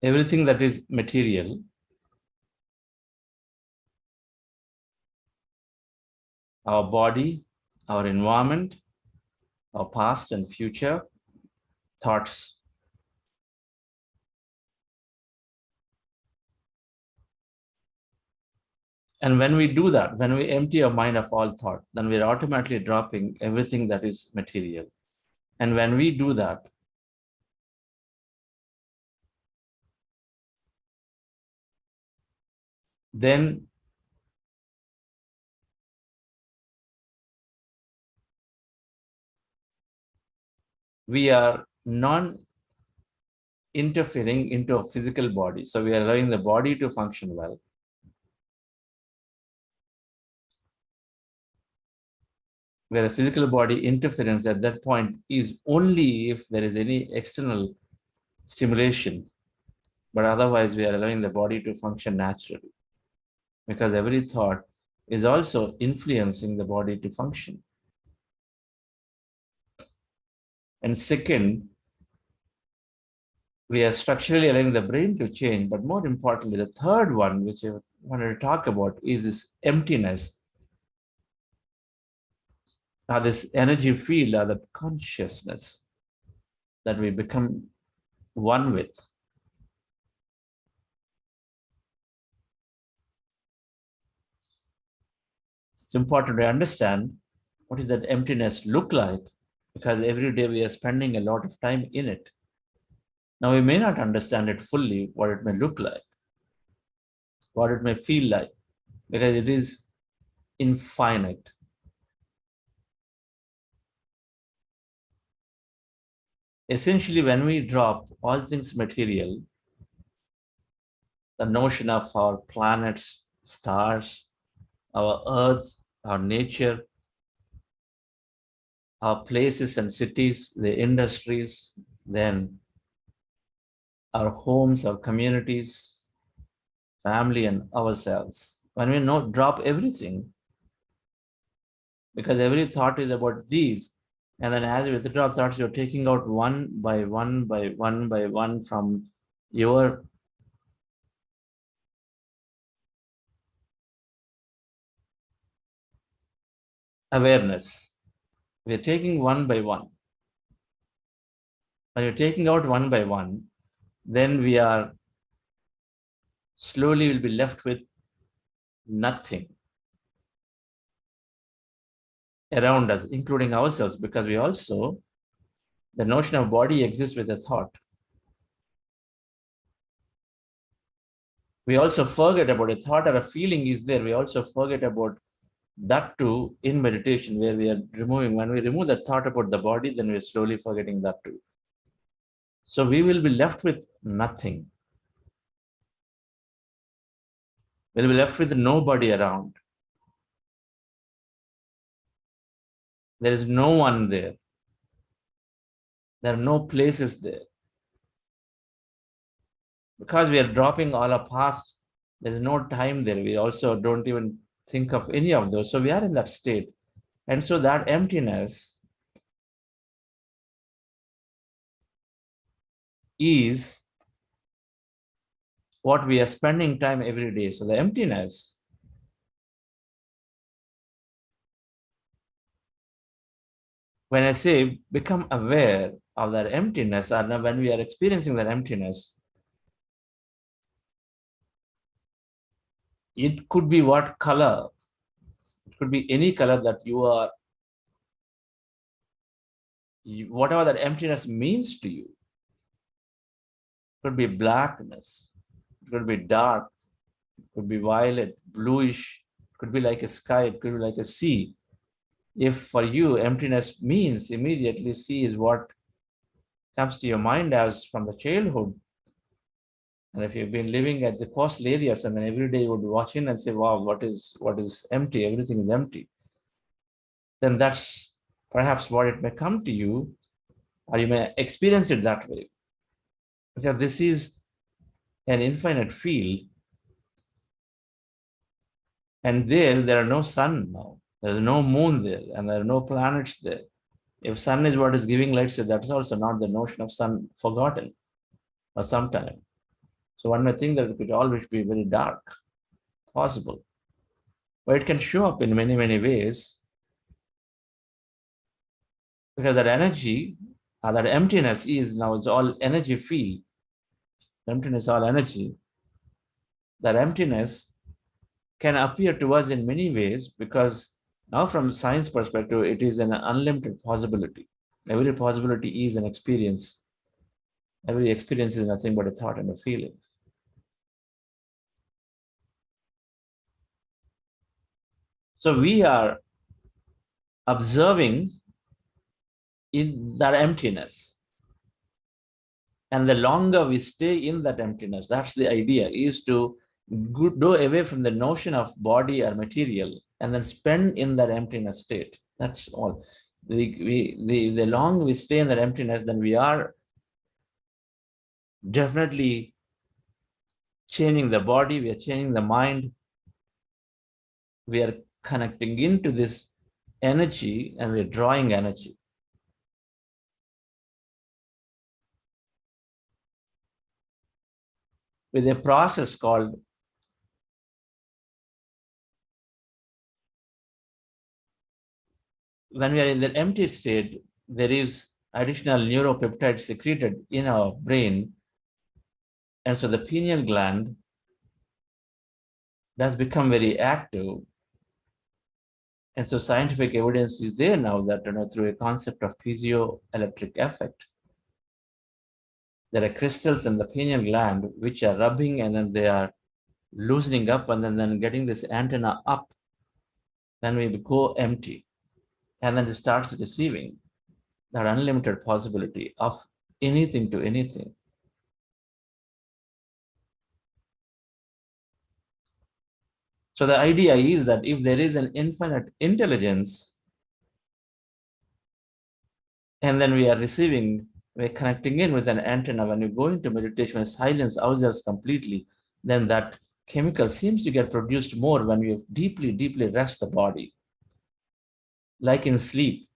everything that is material, our body, our environment, our past and future, thoughts. And when we do that, when we empty our mind of all thought, then we're automatically dropping everything that is material. And when we do that, then we are non-interfering into a physical body. So we are allowing the body to function well. Where the physical body interference at that point is only if there is any external stimulation, but otherwise we are allowing the body to function naturally, because every thought is also influencing the body to function. And second, we are structurally allowing the brain to change, but more importantly, the third one, which I wanted to talk about, is this emptiness. Now, this energy field or the consciousness that we become one with. It's important to understand what does that emptiness look like, because every day we are spending a lot of time in it. Now, we may not understand it fully, what it may look like, what it may feel like, because it is infinite. Essentially, when we drop all things material, the notion of our planets, stars, our earth, our nature, our places and cities, the industries, then our homes, our communities, family, and ourselves. When we drop everything, because every thought is about these, and then as you withdraw thoughts, you're taking out one by one by one by one from your awareness. We're taking one by one. When you're taking out one by one, then we are slowly will be left with nothing around us, including ourselves, because we also, the notion of body exists with a thought. We also forget about a thought or a feeling is there. We also forget about that too in meditation, where we are removing, when we remove that thought about the body, then we're slowly forgetting that too. So we will be left with nothing. We'll be left with nobody around. There is no one there. There are no places there. Because we are dropping all our past, there is no time there. We also don't even think of any of those. So we are in that state. And so that emptiness is what we are spending time every day. So the emptiness when I say become aware of that emptiness, or when we are experiencing that emptiness, it could be what color, it could be any color that you are, whatever that emptiness means to you. It could be blackness, it could be dark, it could be violet, bluish, it could be like a sky, it could be like a sea. If for you emptiness means immediately sea is what comes to your mind as from the childhood, and if you've been living at the coastal areas and then every day you would watch in and say, wow, what is empty? Everything is empty. Then that's perhaps what it may come to you, or you may experience it that way. Because this is an infinite field, and there are no sun now. There is no moon there, and there are no planets there. If sun is what is giving light, so that's also not the notion of sun forgotten or sometime. So one may think that it could always be very dark, possible. But it can show up in many, many ways, because that energy, that emptiness is now, it's all energy field. Emptiness, all energy. That emptiness can appear to us in many ways, because now from science perspective, it is an unlimited possibility. Every possibility is an experience. Every experience is nothing but a thought and a feeling. So we are observing in that emptiness. And the longer we stay in that emptiness, that's the idea, is to go away from the notion of body or material and then spend in that emptiness state. That's all. The longer we stay in that emptiness, then we are definitely changing the body, we are changing the mind, we are connecting into this energy and we're drawing energy. With a process called when we are in the empty state, there is additional neuropeptides secreted in our brain. And so the pineal gland does become very active. And so scientific evidence is there now that, through a concept of piezoelectric effect, there are crystals in the pineal gland which are rubbing, and then they are loosening up, and then getting this antenna up. Then we go empty, and then it starts receiving that unlimited possibility of anything to anything. So the idea is that if there is an infinite intelligence, and then we are receiving, we're connecting in with an antenna. When you go into meditation, we silence ourselves completely, then that chemical seems to get produced more when we deeply, deeply rest the body. Like in sleep,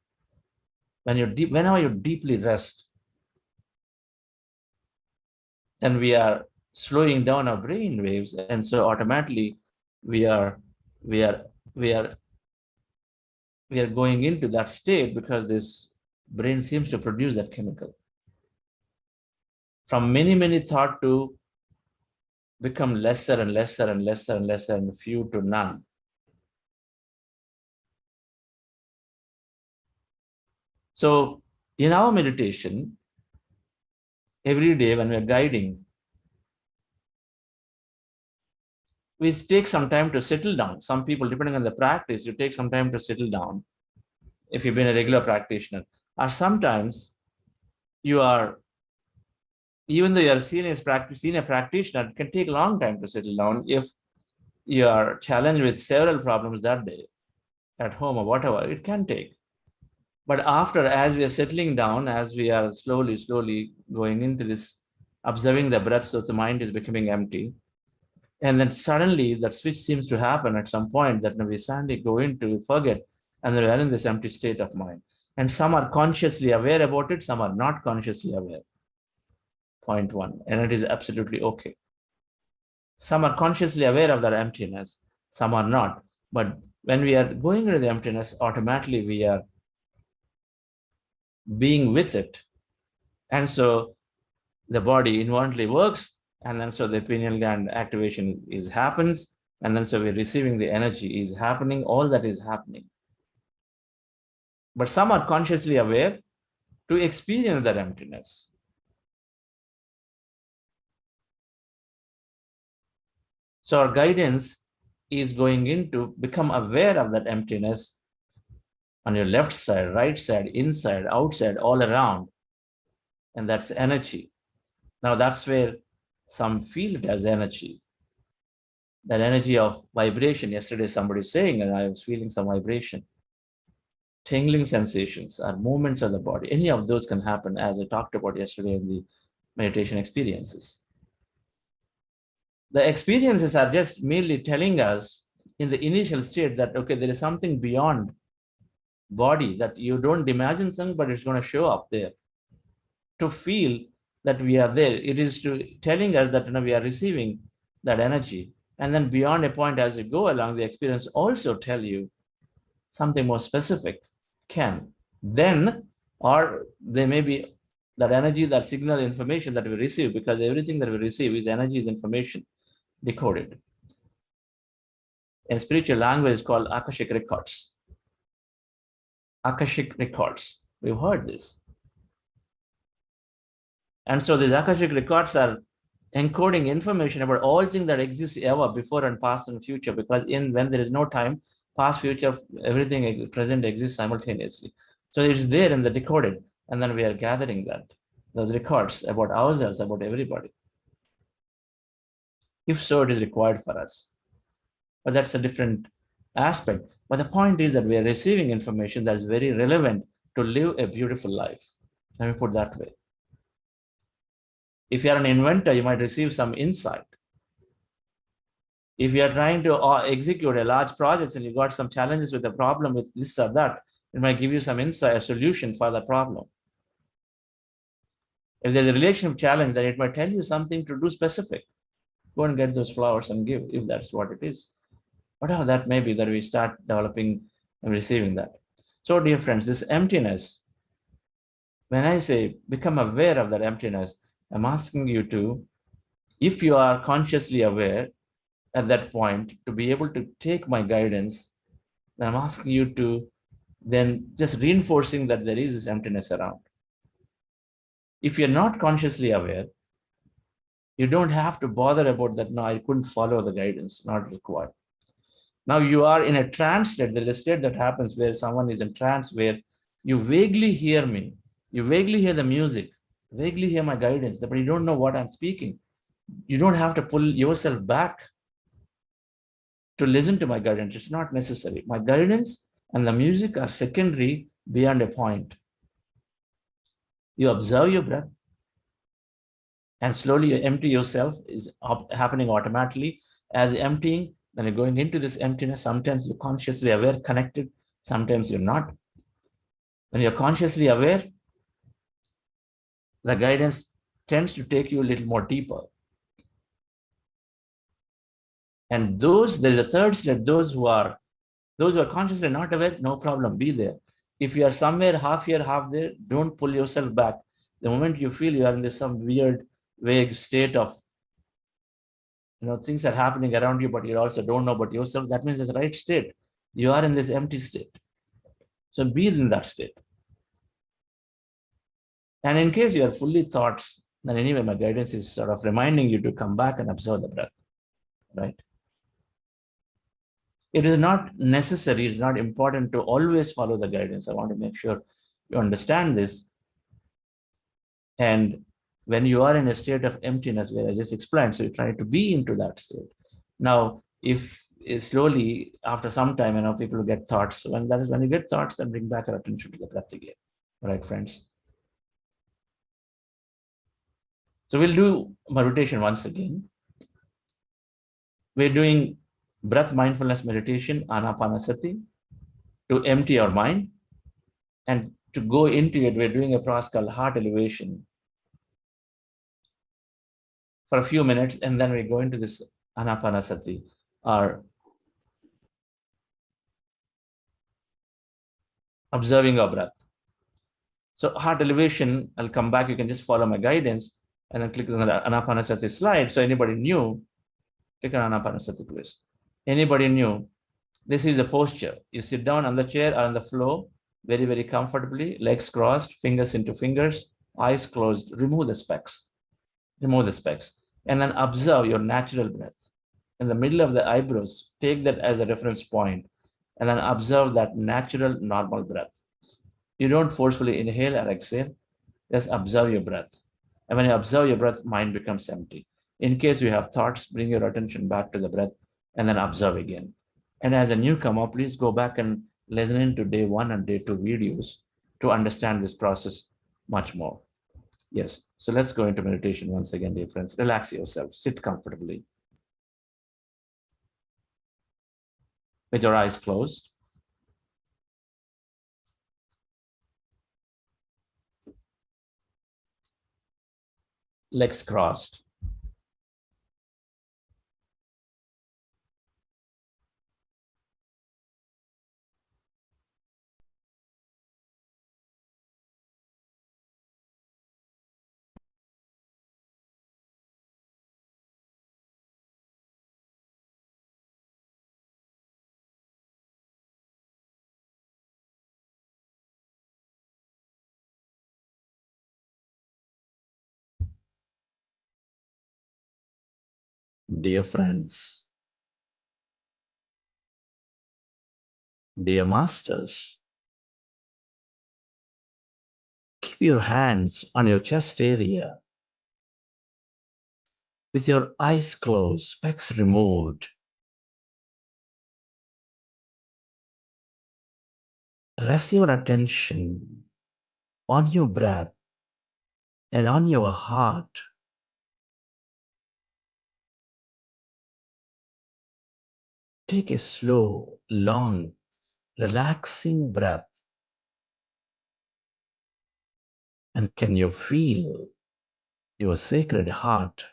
whenever you deeply rest, then we are slowing down our brain waves, and so automatically we are going into that state, because this brain seems to produce that chemical. From many, many thought to become lesser and lesser and lesser and lesser, and few to none. So in our meditation, every day when we're guiding, we take some time to settle down. Some people, depending on the practice, you take some time to settle down if you've been a regular practitioner. Or sometimes you are, even though you are a senior practitioner, it can take a long time to settle down if you are challenged with several problems that day at home or whatever. It can take. But after, as we are settling down, as we are slowly going into this, observing the breath, so the mind is becoming empty. And then suddenly that switch seems to happen at some point, that we suddenly go into, forget, and then we are in this empty state of mind. And some are consciously aware about it, some are not consciously aware. Point one, and it is absolutely okay. Some are consciously aware of that emptiness, some are not. But when we are going into the emptiness, automatically we are being with it. And so the body involuntarily works, and then so the pineal gland activation happens, and then so we're receiving the energy is happening, all that is happening. But some are consciously aware to experience that emptiness. So our guidance is going into become aware of that emptiness on your left side, right side, inside, outside, all around. And that's energy. Now that's where some feel it as energy. That energy of vibration. Yesterday somebody saying, and I was feeling some vibration. Tingling sensations or movements of the body. Any of those can happen, as I talked about yesterday in the meditation experiences. The experiences are just merely telling us in the initial state that, okay, there is something beyond body, that you don't imagine something, but it's going to show up there. To feel that we are there. It is to telling us that we are receiving that energy. And then beyond a point, as you go along, the experience also tell you something more specific can. Then, or there may be that energy, that signal information that we receive, because everything that we receive is energy, is information decoded. In spiritual language, it's called Akashic records. Akashic records. We've heard this. And so these Akashic records are encoding information about all things that exist ever, before and past and future, because when there is no time, past, future, everything present exists simultaneously. So it's there in the decoded, and then we are gathering those records about ourselves, about everybody. If so, it is required for us. But that's a different aspect. But the point is that we are receiving information that is very relevant to live a beautiful life. Let me put it that way. If you are an inventor, you might receive some insight. If you are trying to execute a large project and you got some challenges with the problem with this or that, it might give you some insight, a solution for the problem. If there's a relationship challenge, then it might tell you something to do specific. Go and get those flowers and give, if that's what it is. Whatever that may be, that we start developing and receiving that. So, dear friends, this emptiness, when I say become aware of that emptiness, I'm asking you to, if you are consciously aware at that point, to be able to take my guidance, then I'm asking you to then just reinforcing that there is this emptiness around. If you're not consciously aware, you don't have to bother about that. No, I couldn't follow the guidance, not required. Now you are in a trance state. There is a state that happens where someone is in trance, where you vaguely hear me, you vaguely hear the music, vaguely hear my guidance, but you don't know what I'm speaking. You don't have to pull yourself back to listen to my guidance. It's not necessary. My guidance and the music are secondary beyond a point. You observe your breath, and slowly you empty yourself, is happening automatically. As emptying, then you're going into this emptiness. Sometimes you're consciously aware, connected. Sometimes you're not. When you're consciously aware, the guidance tends to take you a little more deeper. And there is a third step, those who are consciously not aware, no problem, be there. If you are somewhere half here, half there, don't pull yourself back. The moment you feel you are in this some weird, vague state of, things are happening around you, but you also don't know about yourself, that means it's the right state. You are in this empty state. So be in that state. And in case you are fully thoughts, then anyway, my guidance is sort of reminding you to come back and observe the breath, right? It is not necessary, it's not important to always follow the guidance. I want to make sure you understand this. And when you are in a state of emptiness, where I just explained, so you try to be into that state. Now, if slowly, after some time, people get thoughts. When you get thoughts, then bring back our attention to the breath again. All right, friends? So we'll do meditation once again. We're doing breath mindfulness meditation, anapanasati, to empty our mind. And to go into it, we're doing a process called heart elevation for a few minutes, and then we go into this anapanasati, or observing our breath. So heart elevation, I'll come back. You can just follow my guidance and then click on the anapanasati slide. So anybody new, click on anapanasati, please. Anybody new, this is the posture. You sit down on the chair or on the floor, very, very comfortably, legs crossed, fingers into fingers, eyes closed. Remove the specs. And then observe your natural breath. In the middle of the eyebrows, take that as a reference point, and then observe that natural, normal breath. You don't forcefully inhale or exhale, just observe your breath. And when you observe your breath, mind becomes empty. In case you have thoughts, bring your attention back to the breath and then observe again. And as a newcomer, please go back and listen to day 1 and day 2 videos to understand this process much more. Yes, so let's go into meditation once again, dear friends. Relax yourself, sit comfortably with your eyes closed. legs crossed. Dear friends, dear masters, keep your hands on your chest area with your eyes closed, specs removed. Rest your attention on your breath and on your heart. Take a slow, long, relaxing breath. And can you feel your sacred heart?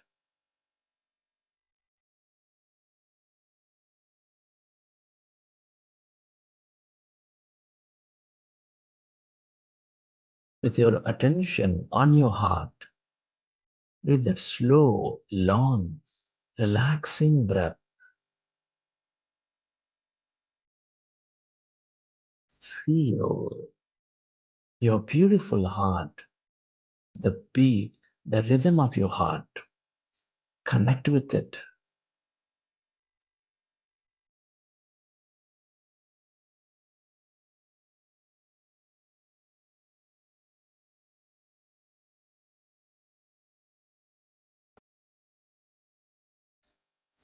With your attention on your heart, with that slow, long, relaxing breath, feel your beautiful heart, the beat, the rhythm of your heart. Connect with it.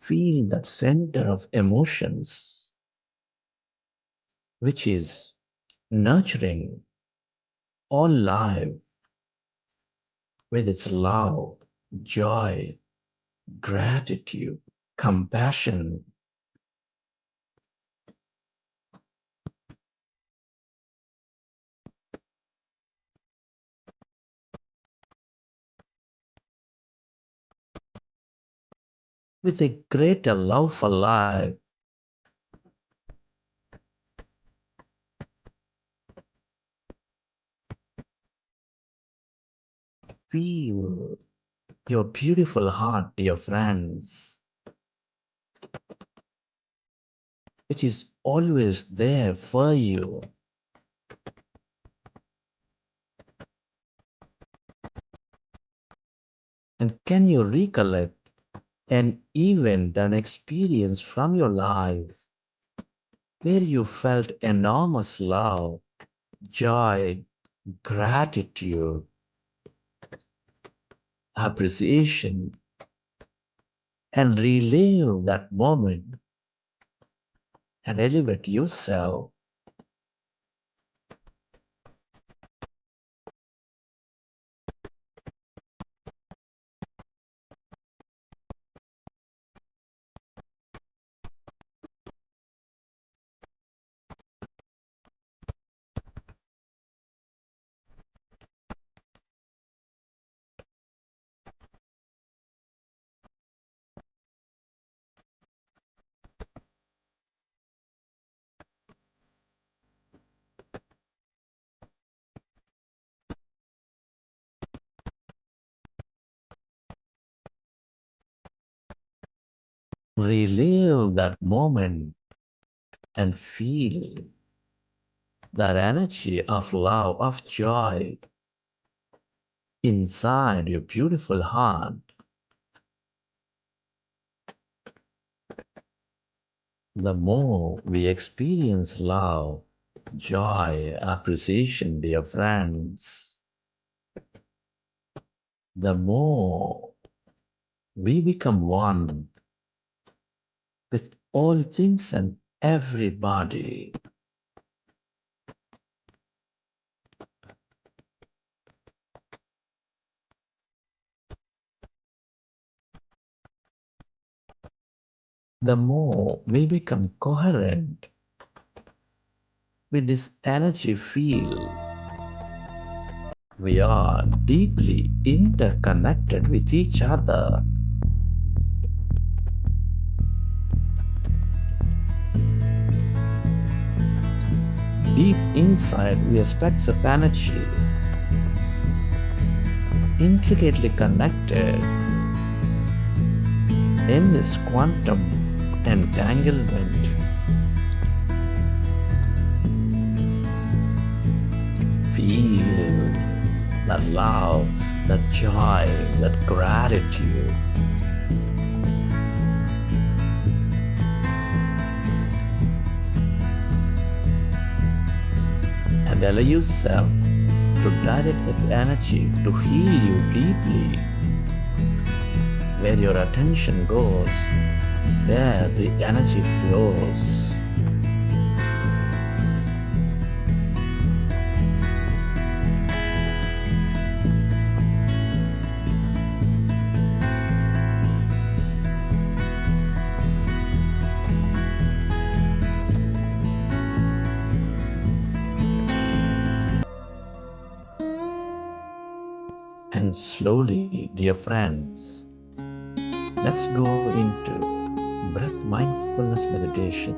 Feel that center of emotions, which is nurturing all life with its love, joy, gratitude, compassion. With a greater love for life. Feel your beautiful heart, dear friends, which is always there for you. And can you recollect an event, an experience from your life where you felt enormous love, joy, gratitude, appreciation, and relive that moment and elevate yourself? Relive that moment and feel that energy of love, of joy inside your beautiful heart. The more we experience love, joy, appreciation, dear friends, the more we become one with all things and everybody. The more we become coherent with this energy field, We are deeply interconnected with each other. Deep inside, we are specks of energy, intricately connected in this quantum entanglement. Feel that love, that joy, that gratitude. And allow yourself to direct that energy to heal you deeply. Where your attention goes, there the energy flows. And slowly, dear friends, let's go into breath mindfulness meditation.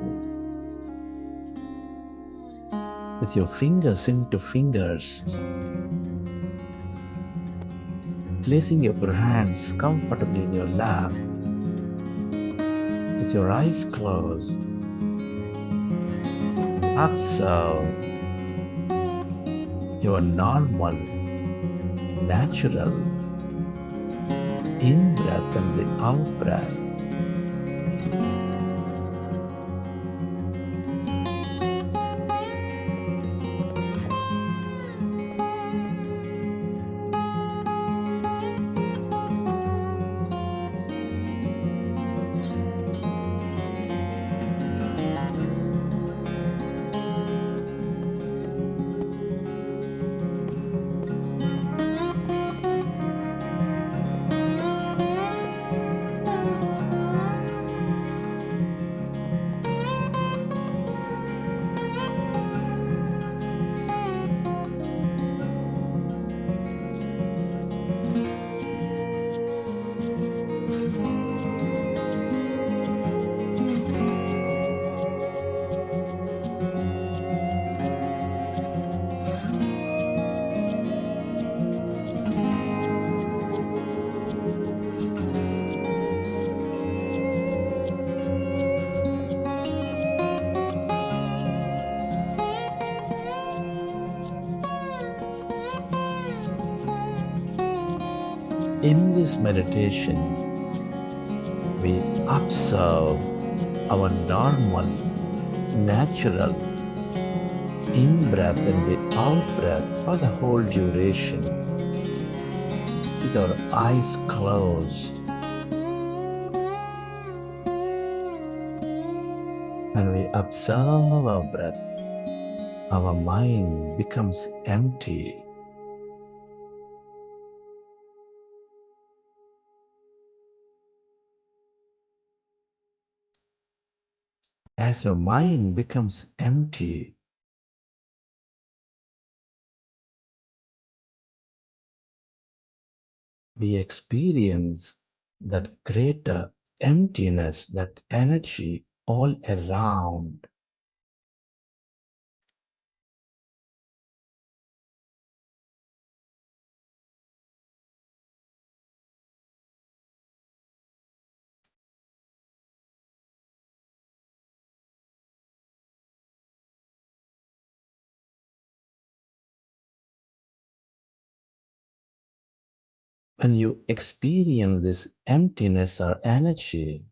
With your fingers into fingers, placing your hands comfortably in your lap, with your eyes closed, observe your normal, natural in-breath and the out-breath. In this meditation, we observe our normal, natural in-breath and the out-breath for the whole duration, with our eyes closed. When we observe our breath, our mind becomes empty. As your mind becomes empty, we experience that greater emptiness, that energy all around. When you experience this emptiness or energy,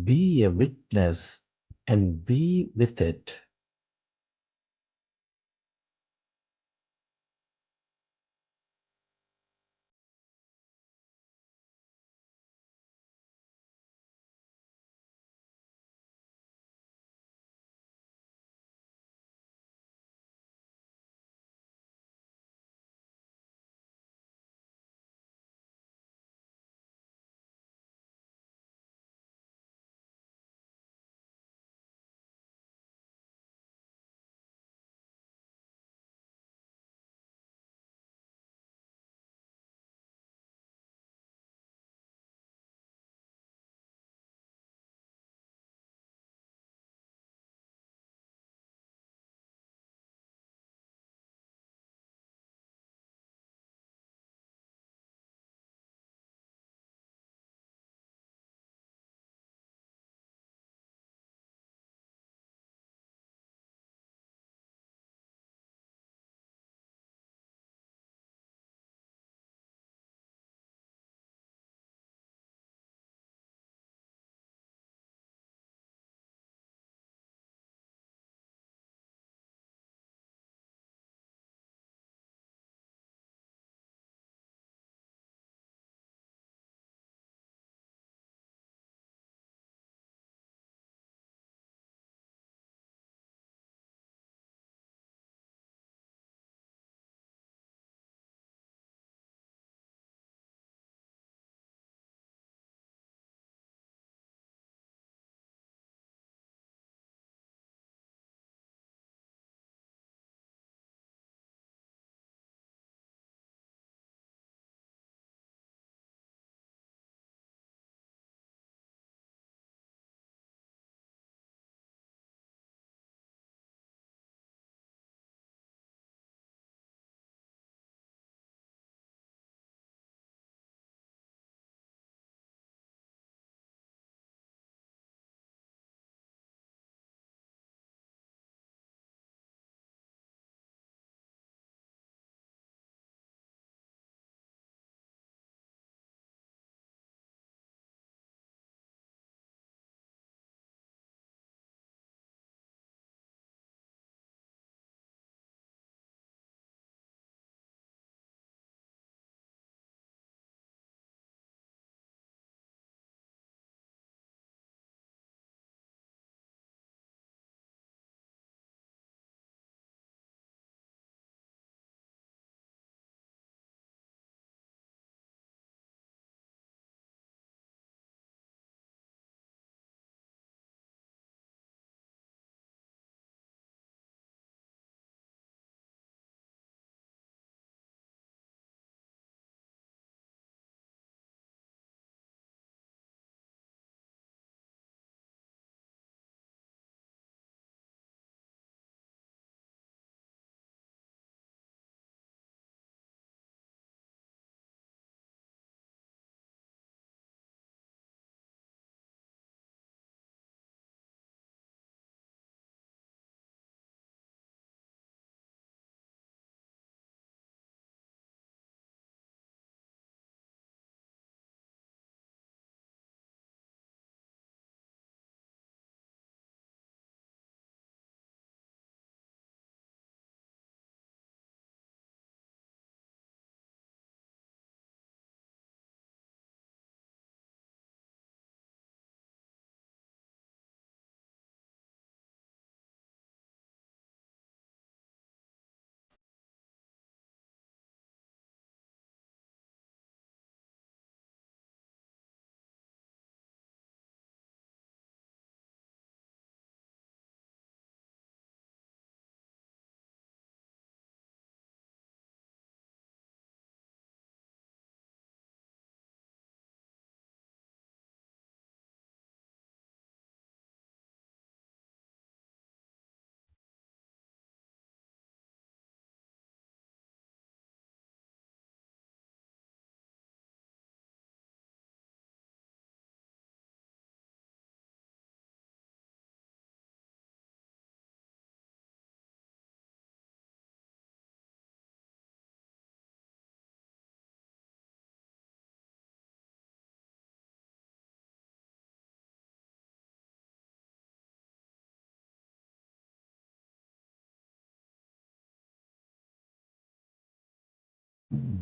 be a witness and be with it.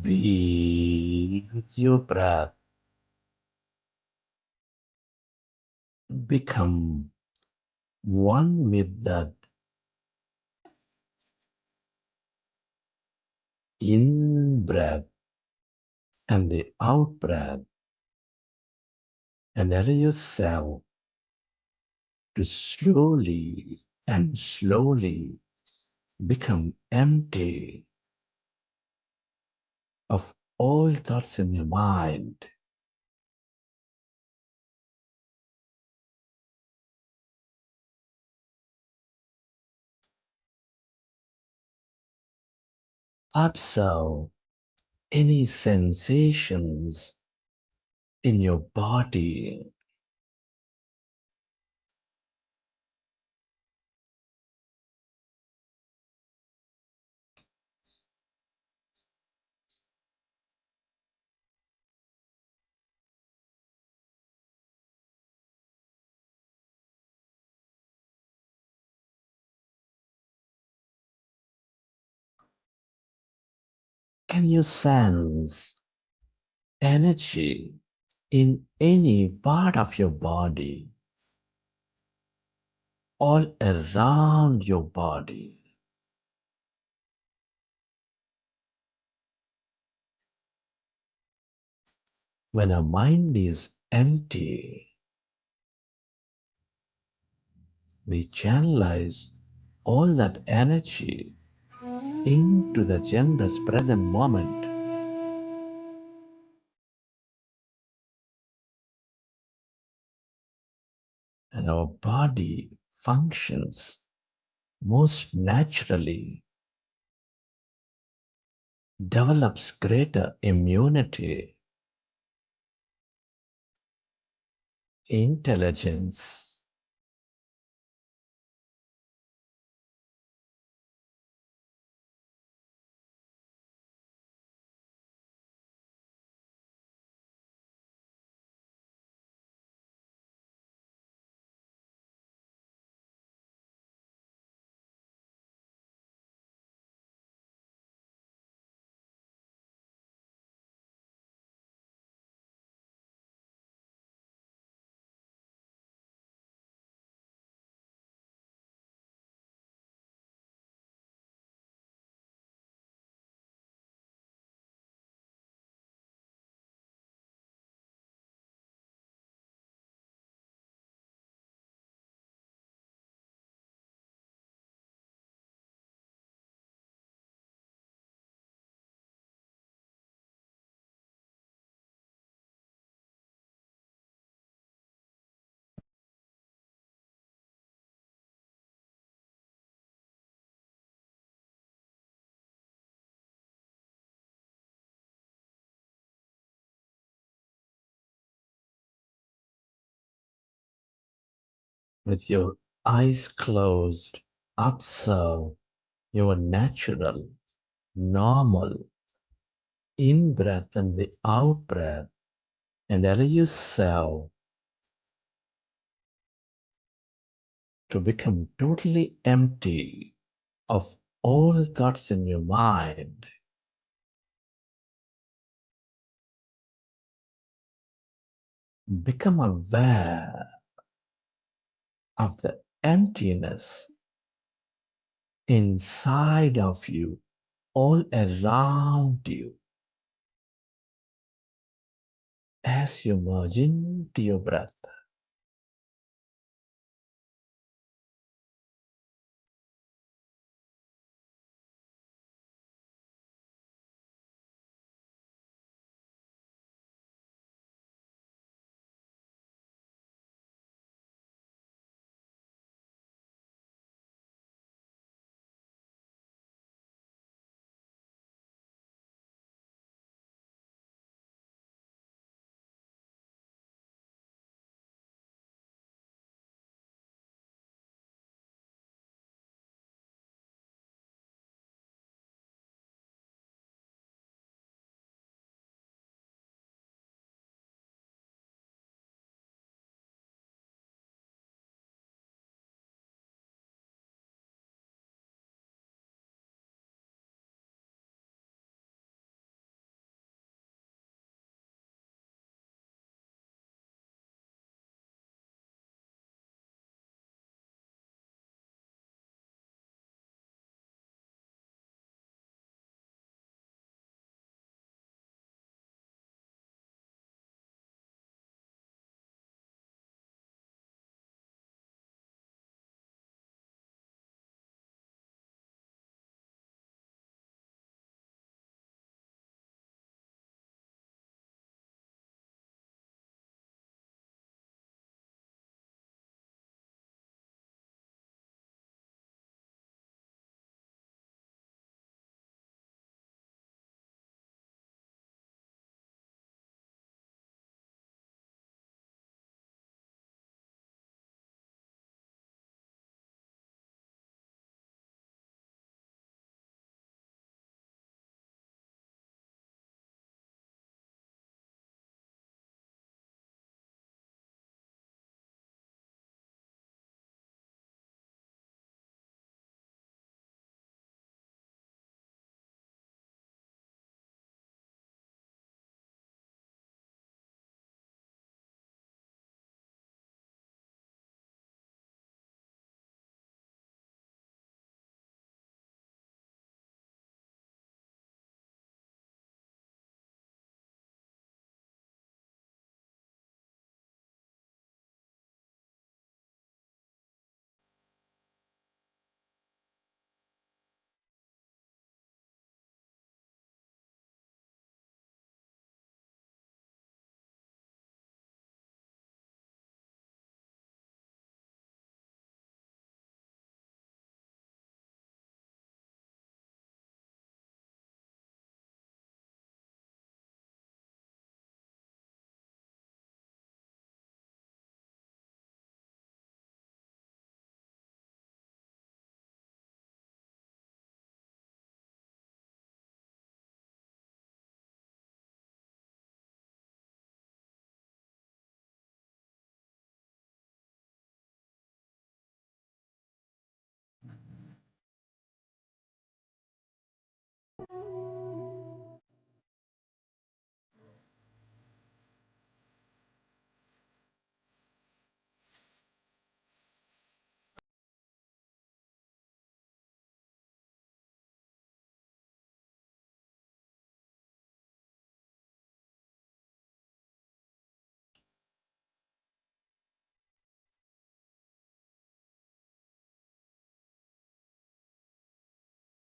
Be with your breath. Become one with that in breath and the out breath, and allow yourself to slowly become empty of all thoughts in your mind. Observe any sensations in your body. Can you sense energy in any part of your body, all around your body? When our mind is empty, we channelize all that energy into the generous present moment, and our body functions most naturally, develops greater immunity, intelligence, with your eyes closed. Observe your natural, normal in breath and the out breath, and allow yourself to become totally empty of all thoughts in your mind. Become aware of the emptiness inside of you, all around you, as you merge into your breath.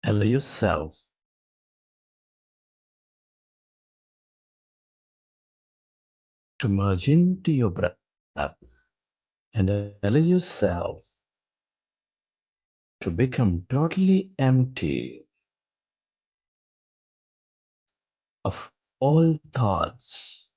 Allow yourself to merge into your breath and allow yourself to become totally empty of all thoughts.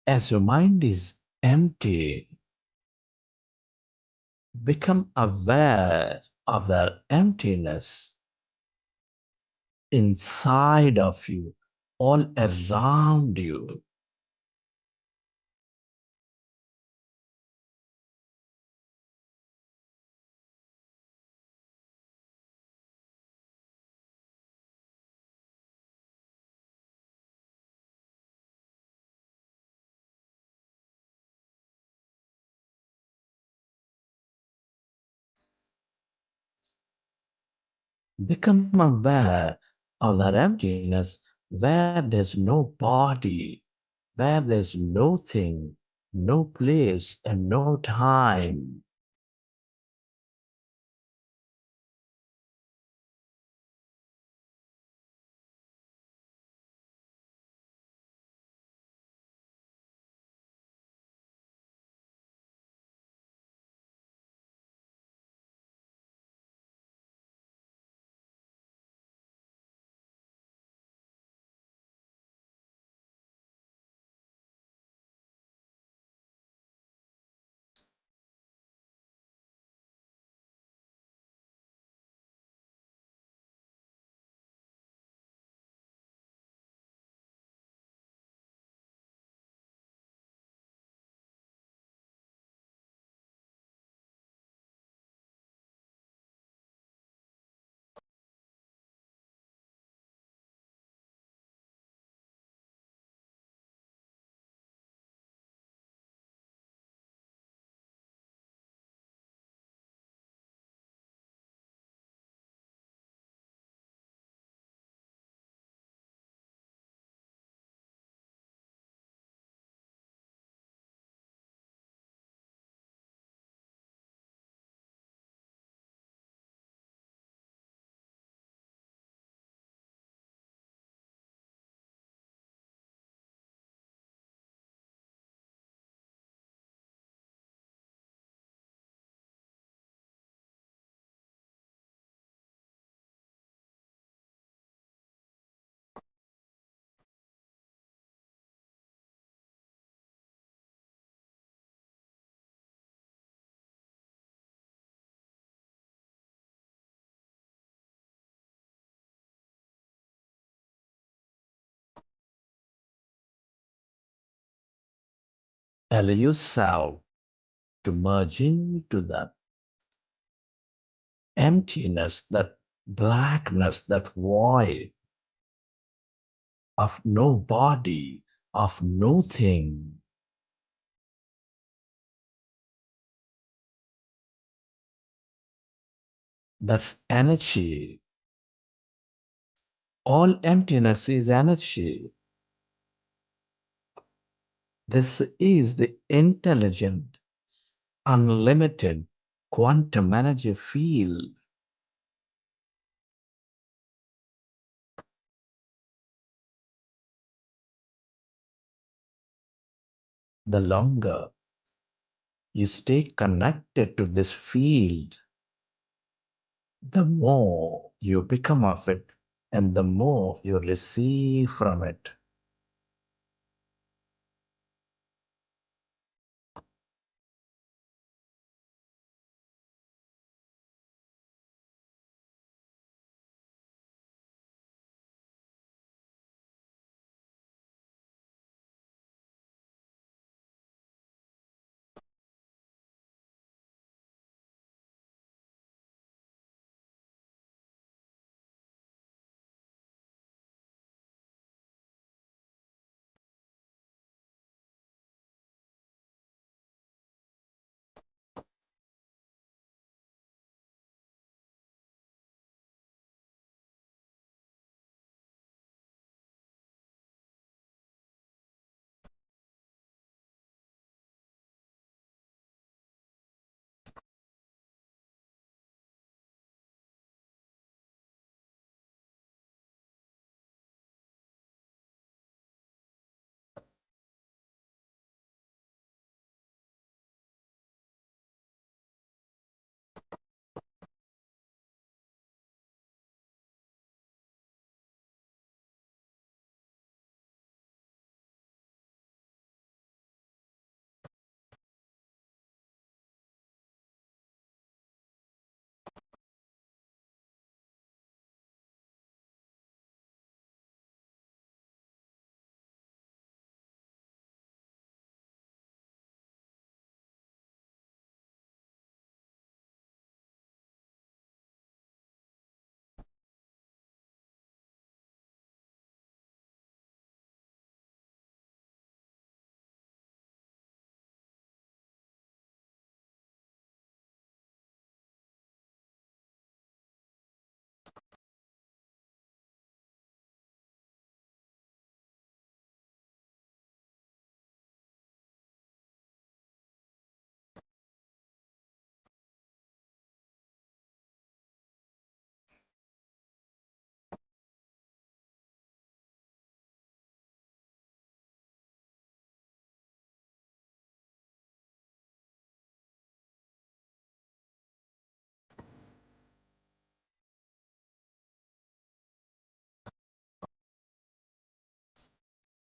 As your mind is empty, become aware of that emptiness inside of you, all around you. Become aware of that emptiness where there's no body, where there's no thing, no place, and no time. Allow yourself to merge into that emptiness, that blackness, that void of no body, of no thing. That's energy. All emptiness is energy. This is the intelligent, unlimited quantum energy field. The longer you stay connected to this field, the more you become of it and the more you receive from it.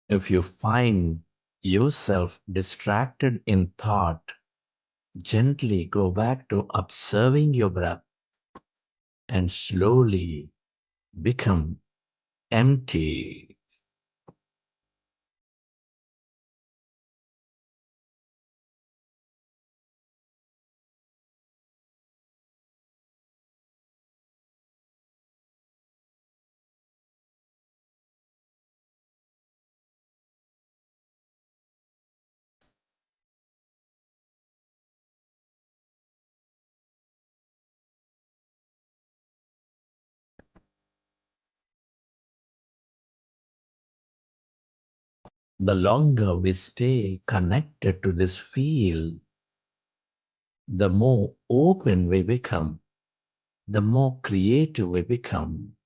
If you find yourself distracted in thought, gently go back to observing your breath and slowly become empty. The longer we stay connected to this field, the more open we become, the more creative we become.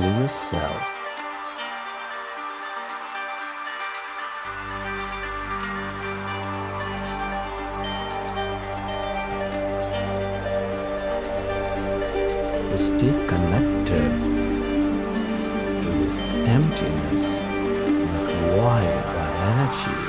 tell yourself. To stay connected to this emptiness but void by energy.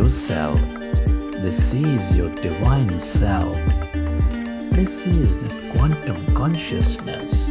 yourself. This is your divine self. This is the quantum consciousness.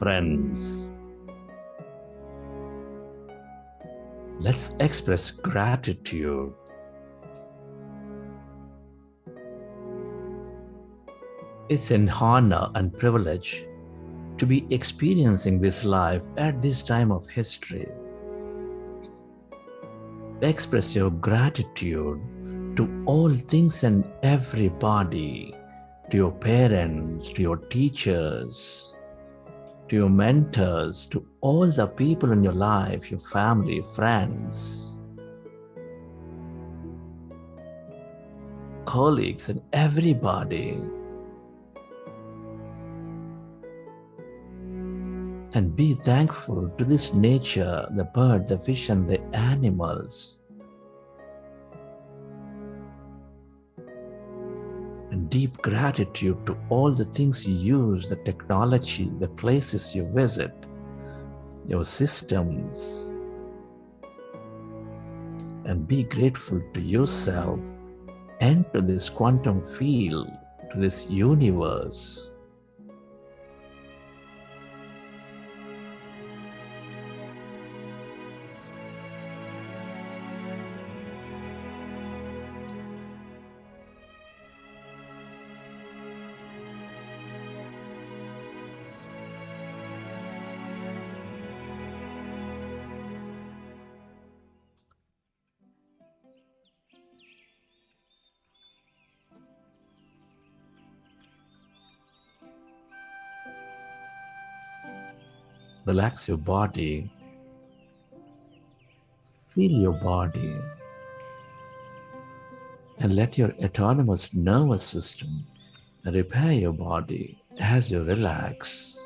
friends. Let's express gratitude. It's an honor and privilege to be experiencing this life at this time of history. Express your gratitude to all things and everybody, to your parents, to your teachers, to your mentors, to all the people in your life, your family, friends, colleagues, and everybody. And be thankful to this nature, the bird, the fish, and the animals. And deep gratitude to all the things you use, the technology, the places you visit, your systems. And be grateful to yourself and to this quantum field, to this universe. Relax your body, feel your body, and let your autonomous nervous system repair your body as you relax.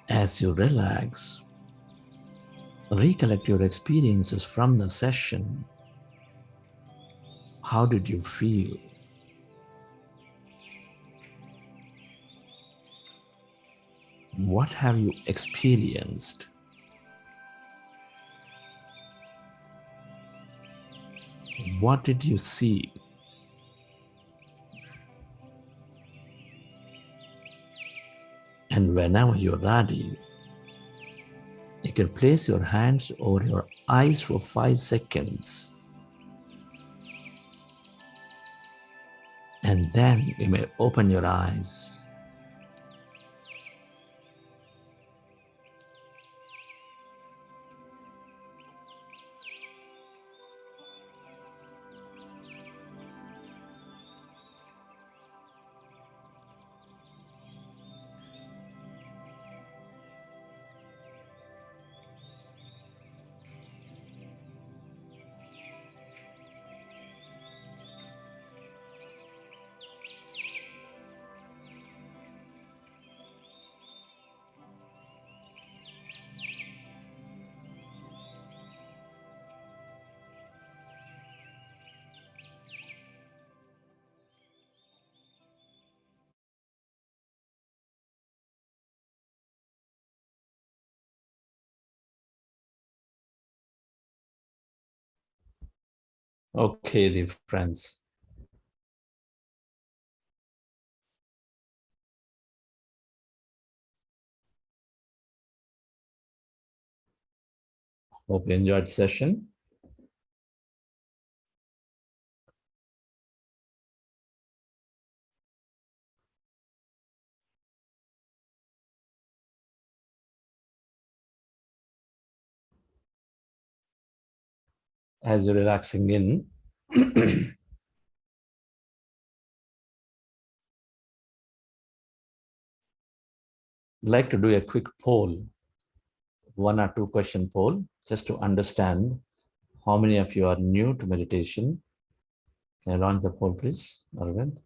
As you relax, recollect your experiences from the session. How did you feel? What have you experienced? What did you see? And whenever you're ready, you can place your hands over your eyes for 5 seconds. And then you may open your eyes. Okay, dear friends. Hope you enjoyed the session. As you're relaxing in, I'd like to do a quick poll, 1 or 2 question poll, just to understand How many of you are new to meditation? Can I launch the poll, please, Arvind?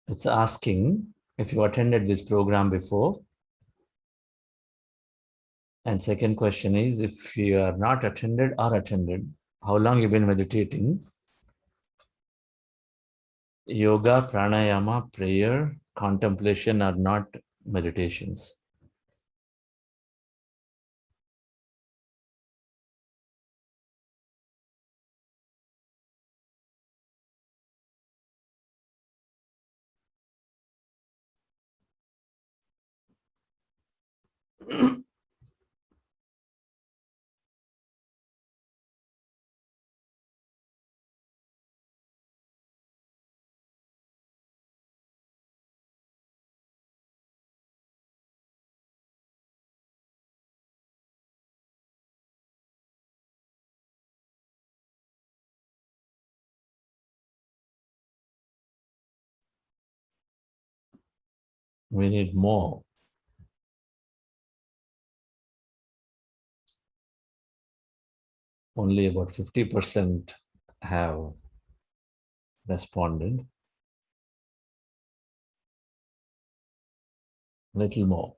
It's asking if you attended this program before. And second question is, if you are not attended or attended, how long you've been meditating? Yoga, pranayama, prayer, contemplation are not meditations. We need more. Only about 50% have responded. Little more.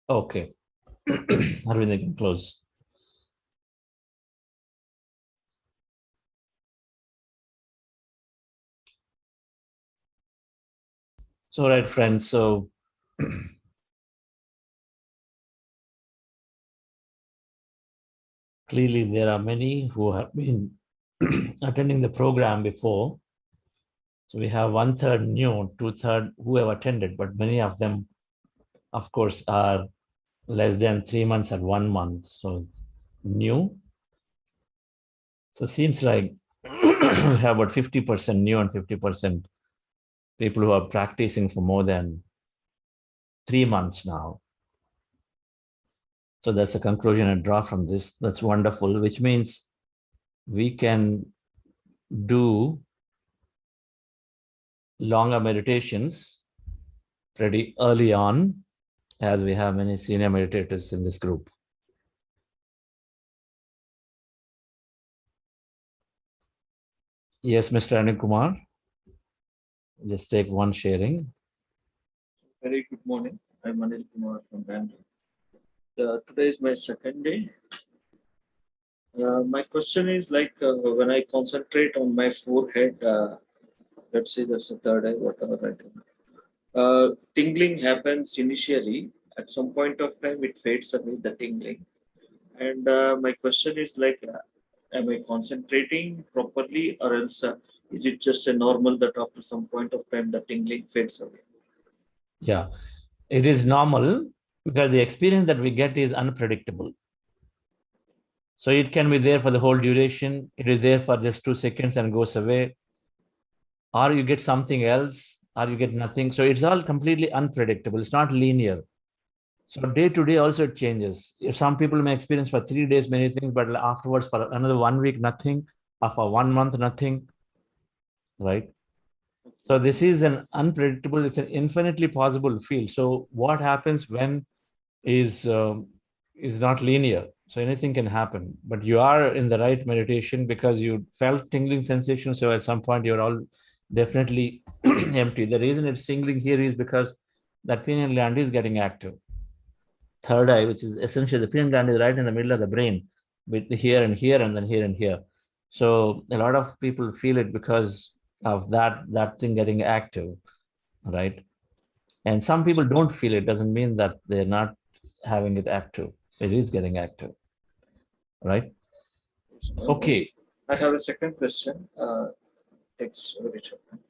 Okay. Arvind, I can close. So, right, friends. So, clearly, there are many who have been attending the program before. So, we have 1/3 new, 2/3 who have attended, but many of them, of course, are less than 3 months and 1 month. So, new. So, seems like we have about 50% new and 50% people who are practicing for more than 3 months now. So that's a conclusion I draw from this. That's wonderful, which means we can do longer meditations pretty early on, as we have many senior meditators in this group. Yes, Mr. Anil Kumar. Just take one sharing. Very good morning. I'm Anil Kumar from Bangalore. Today is my second day. My question is when I concentrate on my forehead, let's say that's the third eye, whatever I do. Tingling happens initially. At some point of time, it fades away, the tingling. And my question is am I concentrating properly, or else is it just a normal that after some point of time, the tingling fades away? Yeah, it is normal because the experience that we get is unpredictable. So it can be there for the whole duration. It is there for just 2 seconds and goes away. Or you get something else, or you get nothing. So it's all completely unpredictable. It's not linear. So day to day also it changes. If some people may experience for 3 days many things, but afterwards for another 1 week nothing, or for 1 month nothing, right? So this is an unpredictable. It's an infinitely possible field. So what happens when is not linear. So anything can happen. But you are in the right meditation because you felt tingling sensation. So at some point you're all definitely empty. The reason it's tingling here is because that pineal gland is getting active. Third eye, which is essentially the pineal gland, is right in the middle of the brain, with here and here, and then here and here. So a lot of people feel it because of that thing getting active, right? And some people don't feel it. Doesn't mean that they're not having it active. It is getting active, right? Okay. I have a second question. Takes very short time.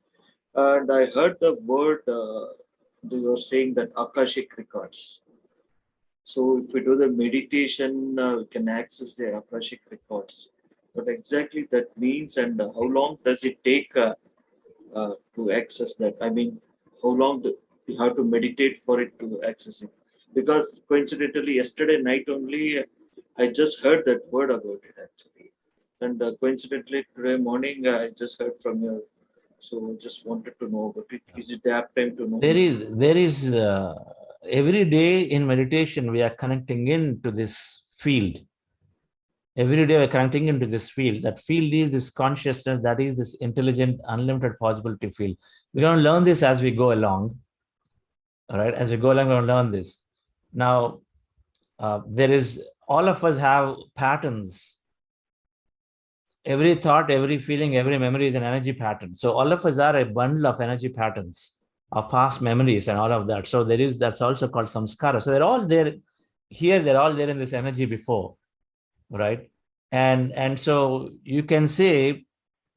And I heard the word you were saying that Akashic records. So if we do the meditation, we can access the Akashic records. What exactly that means, and how long does it take to access that? I mean, how long do you have to meditate for it to access it? Because coincidentally, yesterday night only, I just heard that word about it actually. And coincidentally, today morning, I just heard from you. So just wanted to know about it. Is it the apt time to know? There is every day in meditation, we are connecting into this field. Every day we're connecting into this field. That field is this consciousness, that is this intelligent, unlimited possibility field. We're going to learn this as we go along. All right, as we go along, we're going to learn this. Now, all of us have patterns. Every thought, every feeling, every memory is an energy pattern. So all of us are a bundle of energy patterns, of past memories and all of that. So that's also called samskara. So they're all there here, they're all there in this energy before, right? And so you can say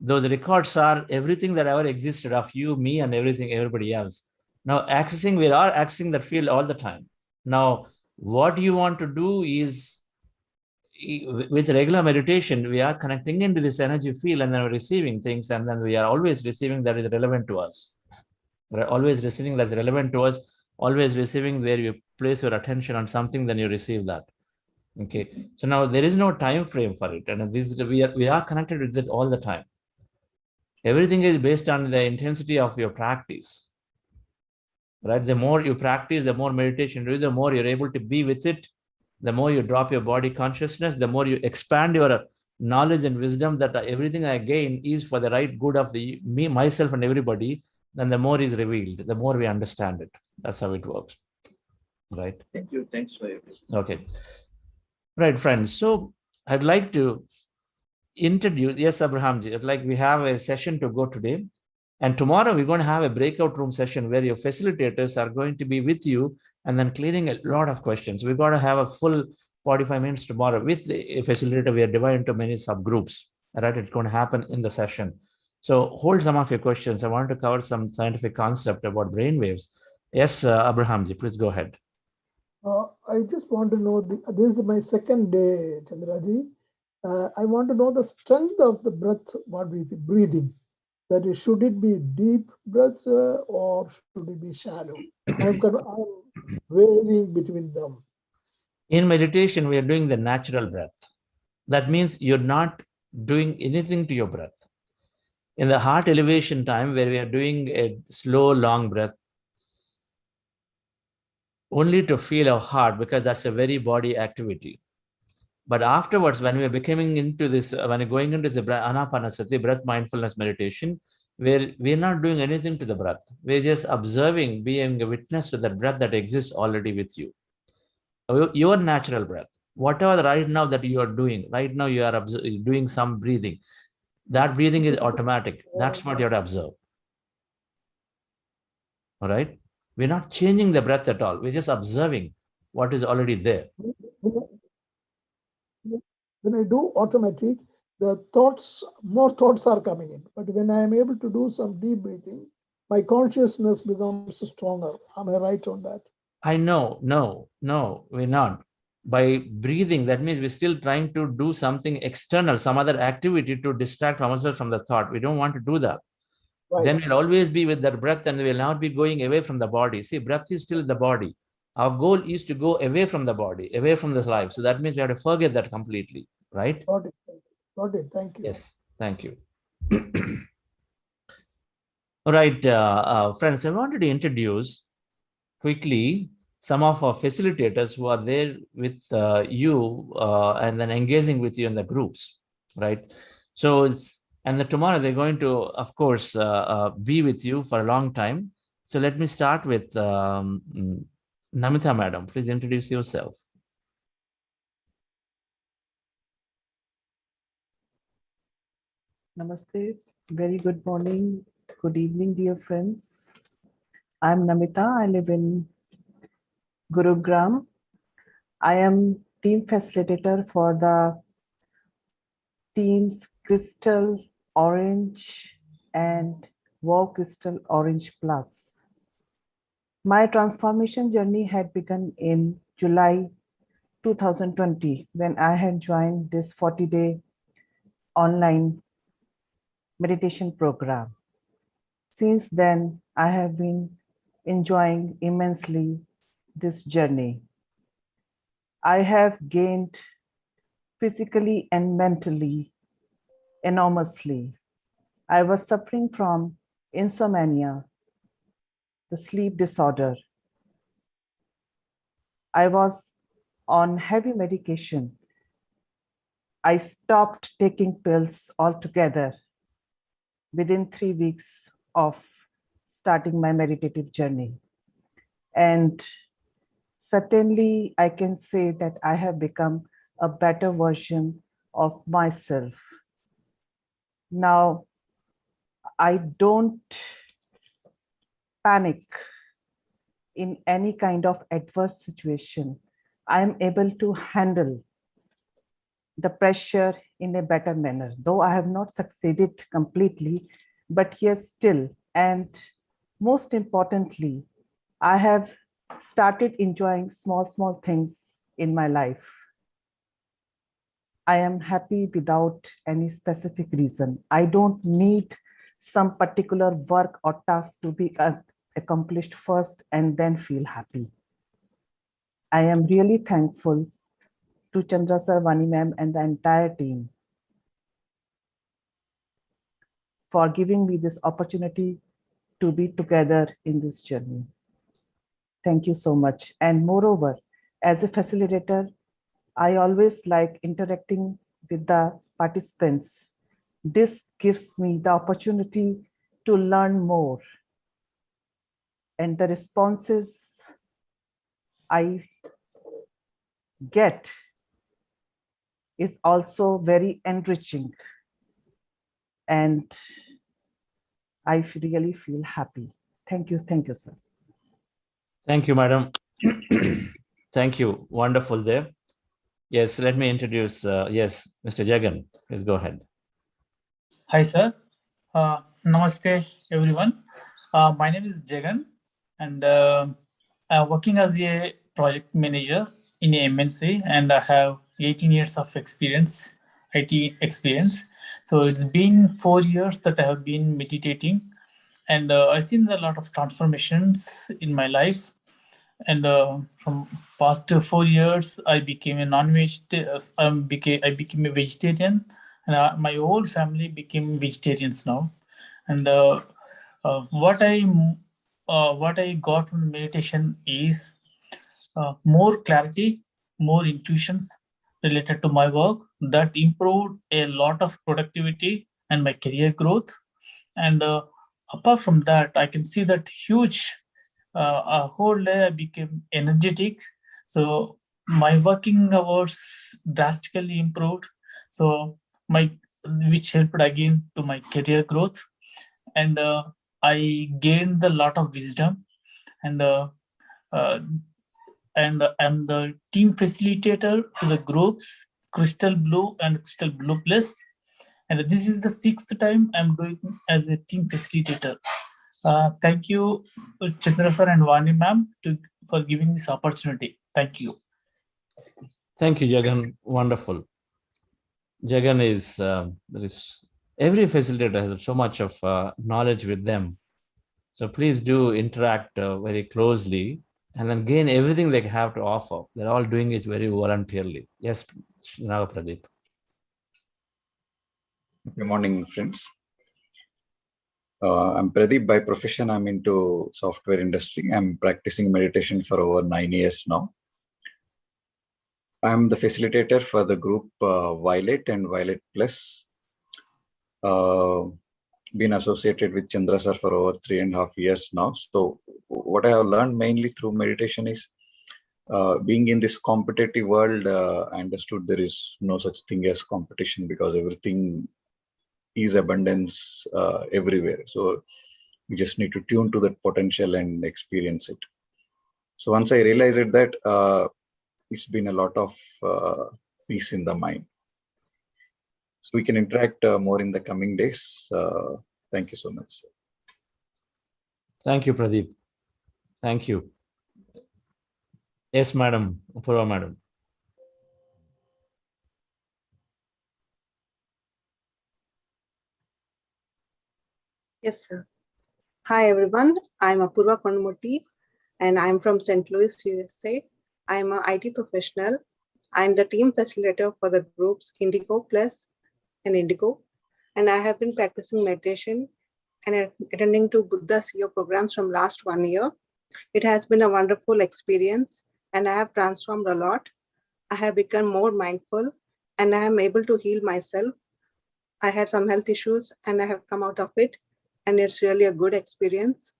those records are everything that ever existed of you, me, and everything, everybody else. Now we are accessing that field all the time. Now, what you want to do is, with regular meditation, we are connecting into this energy field and then we're receiving things, and then we are always receiving that is relevant to us. We're always receiving that's relevant to us, always receiving where you place your attention on something, then you receive that. Okay. So now there is no time frame for it. And we are connected with it all the time. Everything is based on the intensity of your practice. Right? The more you practice, the more meditation you do, the more you're able to be with it. The more you drop your body consciousness, the more you expand your knowledge and wisdom that everything I gain is for the right good of me, myself, and everybody, then the more is revealed, the more we understand it. That's how it works. Right? Thank you. Thanks for everything. Okay. Right, friends. So I'd like to introduce, yes, Abrahamji, like we have a session to go today. And tomorrow we're going to have a breakout room session where your facilitators are going to be with you and then clearing a lot of questions. We're going to have a full 45 minutes tomorrow with a facilitator. We are divided into many subgroups. Right? It's going to happen in the session. So hold some of your questions. I want to cover some scientific concept about brainwaves. Yes, Abrahamji, please go ahead. I just want to know, this is my second day, Chandraji. I want to know the strength of the breath, what we breathing. That is, should it be deep breaths or should it be shallow? I'm varying between them. In meditation, we are doing the natural breath. That means you're not doing anything to your breath. In the heart elevation time, where we are doing a slow, long breath, only to feel our heart, because that's a very body activity. But afterwards, when we are becoming into this, when we're going into the anapanasati, breath mindfulness meditation, where we're not doing anything to the breath. We're just observing, being a witness to that breath that exists already with you. Your natural breath, whatever right now that you are doing, right now you are doing some breathing. That breathing is automatic. That's what you have to observe. All right? We're not changing the breath at all. We're just observing what is already there. When I do automatic, more thoughts are coming in. But when I am able to do some deep breathing, my consciousness becomes stronger. Am I right on that? I know, no, we're not. By breathing, that means we're still trying to do something external, some other activity to distract ourselves from the thought. We don't want to do that. Right. Then we'll always be with that breath and we'll not be going away from the body. See, breath is still the body. Our goal is to go away from the body, away from this life. So that means we have to forget that completely, right? Got it. Got it. Thank you. Yes, thank you. All right, friends, I wanted to introduce quickly some of our facilitators who are there with you and then engaging with you in the groups, right? So tomorrow they're going to, of course, be with you for a long time. So let me start with Namita madam. Please introduce yourself. Namaste. Very good morning. Good evening, dear friends. I'm Namita. I live in Gurugram. I am team facilitator for the teams Crystal, Orange, and Wow Crystal Orange Plus. My transformation journey had begun in July 2020 when I had joined this 40-day online meditation program. Since then, I have been enjoying immensely this journey. I have gained physically and mentally enormously. I was suffering from insomnia, the sleep disorder. I was on heavy medication. I stopped taking pills altogether within 3 weeks of starting my meditative journey. And certainly, I can say that I have become a better version of myself. Now, I don't panic in any kind of adverse situation. I am able to handle the pressure in a better manner, though I have not succeeded completely, but yes, still. And most importantly, I have started enjoying small things in my life. I am happy without any specific reason. I don't need some particular work or task to be accomplished first and then feel happy. I am really thankful to Chandra Sir, Vani ma'am, and the entire team for giving me this opportunity to be together in this journey. Thank you so much. And moreover, as a facilitator, I always like interacting with the participants. This gives me the opportunity to learn more. And the responses I get is also very enriching. And I really feel happy. Thank you, sir. Thank you, madam. Thank you. Wonderful there. Yes, let me introduce, yes, Mr. Jagan. Please go ahead. Hi, sir. Namaste, everyone. My name is Jagan, and I'm working as a project manager in a MNC, and I have 18 years of experience, IT experience. So it's been 4 years that I have been meditating, and I've seen a lot of transformations in my life. And from past 4 years, I became a non-vegetarian. I became a vegetarian, and my whole family became vegetarians now. And what I got from meditation is more clarity, more intuitions related to my work that improved a lot of productivity and my career growth. And apart from that, I can see that huge a whole day I became energetic. So my working hours drastically improved. So which helped again to my career growth, and I gained a lot of wisdom, and uh, I'm the team facilitator to the groups Crystal Blue and Crystal Blue Plus, and this is the 6th time I'm doing as a team facilitator. Thank you, Chandra sir and Vani ma'am, for giving this opportunity. Thank you. Thank you, Jagan. Wonderful. Jagan is, there is, every facilitator has so much of knowledge with them. So please do interact very closely and then gain everything they have to offer. They're all doing it very voluntarily. Yes, Naga Pradeep. Good morning, friends. I'm Pradeep by profession. I'm into software industry. I'm practicing meditation for over 9 years now. I'm the facilitator for the group Violet and Violet Plus. Been associated with Chandra sir for over 3.5 years now. So what I have learned mainly through meditation is being in this competitive world, I understood there is no such thing as competition because everything is abundance everywhere. So we just need to tune to that potential and experience it. So once I realized that, it's been a lot of peace in the mind. So we can interact more in the coming days. Thank you so much, sir. Thank you, Pradeep. Thank you. Yes, Madam. Apurva, Madam. Yes, sir. Hi, everyone. I'm Apurva Konmurthy, and I'm from St. Louis, USA. I'm an IT professional. I'm the team facilitator for the groups Indigo Plus and Indigo, and I have been practicing meditation and attending to Buddha CEO programs from last 1 year. It has been a wonderful experience, and I have transformed a lot. I have become more mindful, and I am able to heal myself. I had some health issues, and I have come out of it, and it's really a good experience.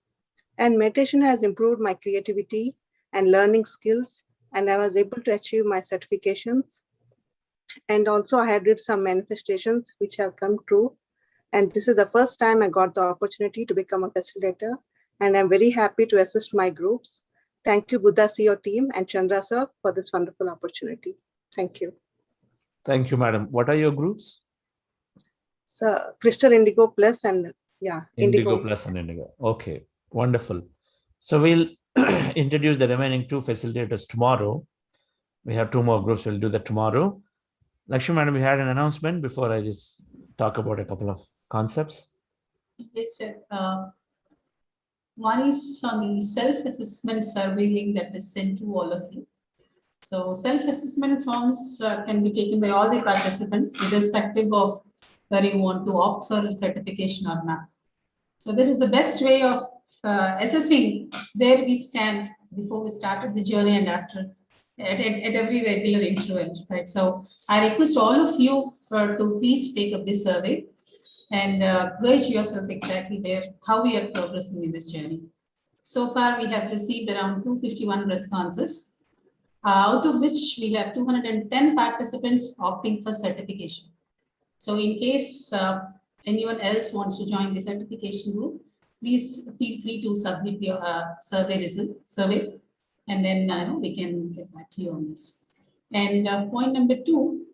And meditation has improved my creativity and learning skills, and I was able to achieve my certifications. And also I had did some manifestations which have come true. And this is the first time I got the opportunity to become a facilitator. And I'm very happy to assist my groups. Thank you, Buddha CEO team and Chandra sir, for this wonderful opportunity. Thank you. Thank you, Madam. What are your groups? So Crystal Indigo Plus and Indigo Plus and Indigo. Okay, wonderful. So we'll introduce the remaining two facilitators tomorrow. We have two more groups. We'll do that tomorrow. Lakshmi, Madam, we had an announcement before I just talk about a couple of concepts. Yes, sir. One is on the self-assessment survey link that is sent to all of you. So self-assessment forms can be taken by all the participants, irrespective of whether you want to opt for certification or not. So this is the best way of assessing where we stand before we started the journey and after at every regular interval, right? So I request all of you to please take up this survey and gauge yourself exactly how we are progressing in this journey. So far, we have received around 251 responses, out of which we have 210 participants opting for certification. So in case anyone else wants to join the certification group, please feel free to submit your survey, and then we can get back to you on this. And point number 2,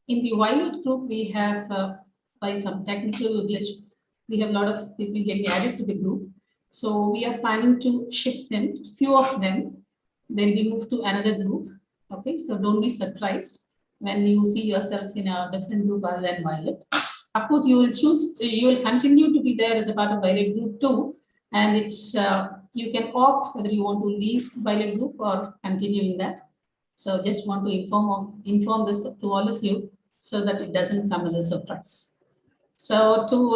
in the Violet group, we have by some technical glitch, we have a lot of people getting added to the group. So we are planning to shift them, few of them, then we move to another group. Okay, so don't be surprised when you see yourself in a different group other than Violet. Of course, you will continue to be there as a part of Violet group too. And it's you can opt whether you want to leave Violet group or continue in that. So just want to inform this to all of you so that it doesn't come as a surprise. So to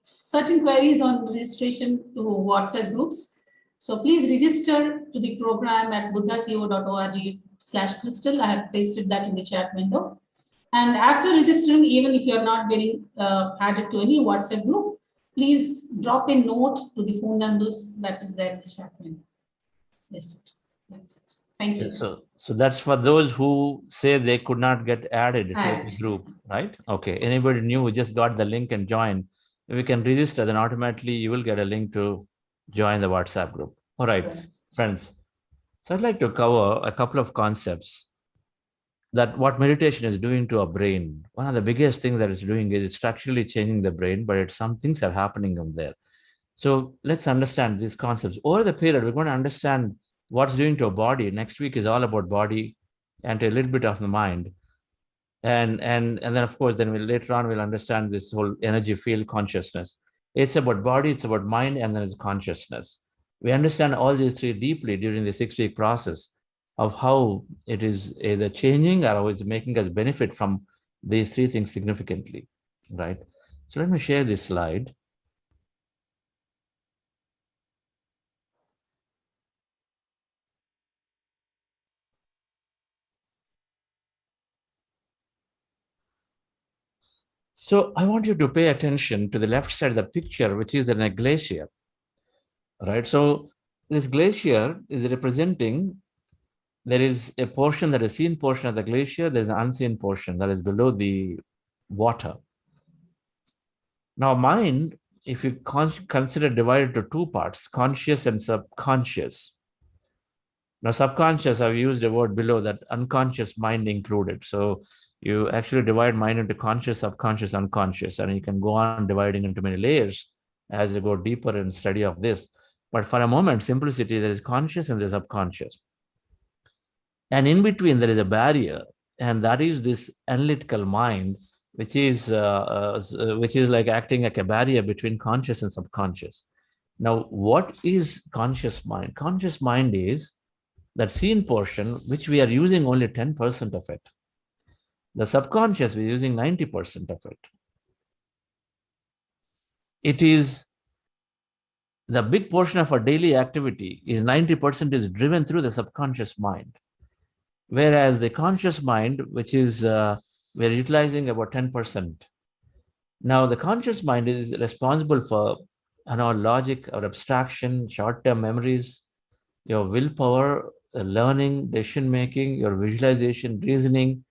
certain queries on registration to WhatsApp groups. So please register to the program at buddhaco.org/crystal. I have pasted that in the chat window. And after registering, even if you are not getting added to any WhatsApp group, please drop a note to the phone numbers that is there in the chat window. Yes, that's it. Thank you. So that's for those who say they could not get added to the group, right? Okay. Anybody new who just got the link and joined, if you can register, then automatically you will get a link to join the WhatsApp group. All right, friends. So I'd like to cover a couple of concepts that what meditation is doing to our brain. One of the biggest things that it's doing is it's actually changing the brain, but some things are happening on there. So let's understand these concepts. Over the period, we're going to understand what's doing to our body. Next week is all about body and a little bit of the mind. And then, of course, then later on, we'll understand this whole energy field consciousness. It's about body, it's about mind, and then it's consciousness. We understand all these three deeply during the 6-week process of how it is either changing or how it's making us benefit from these three things significantly, right? So let me share this slide. So I want you to pay attention to the left side of the picture, which is in a glacier, right? So this glacier is representing, there is a portion that is seen portion of the glacier, there's an unseen portion that is below the water. Now mind, if you consider divided to two parts, conscious and subconscious. Now subconscious, I've used a word below that, unconscious mind included. So you actually divide mind into conscious, subconscious, unconscious, and you can go on dividing into many layers. as you go deeper in study of this. But for a moment, simplicity, there is conscious and there is subconscious. And in between, there is a barrier, and that is this analytical mind, which is like acting like a barrier between conscious and subconscious. Now, what is conscious mind? Conscious mind is that seen portion, which we are using only 10% of it. The subconscious, we're using 90% of it. It is the big portion of our daily activity is 90% is driven through the subconscious mind. Whereas the conscious mind, which is, we're utilizing about 10%. Now, the conscious mind is responsible for logic or abstraction, short-term memories, your willpower, learning, decision-making, your visualization, reasoning,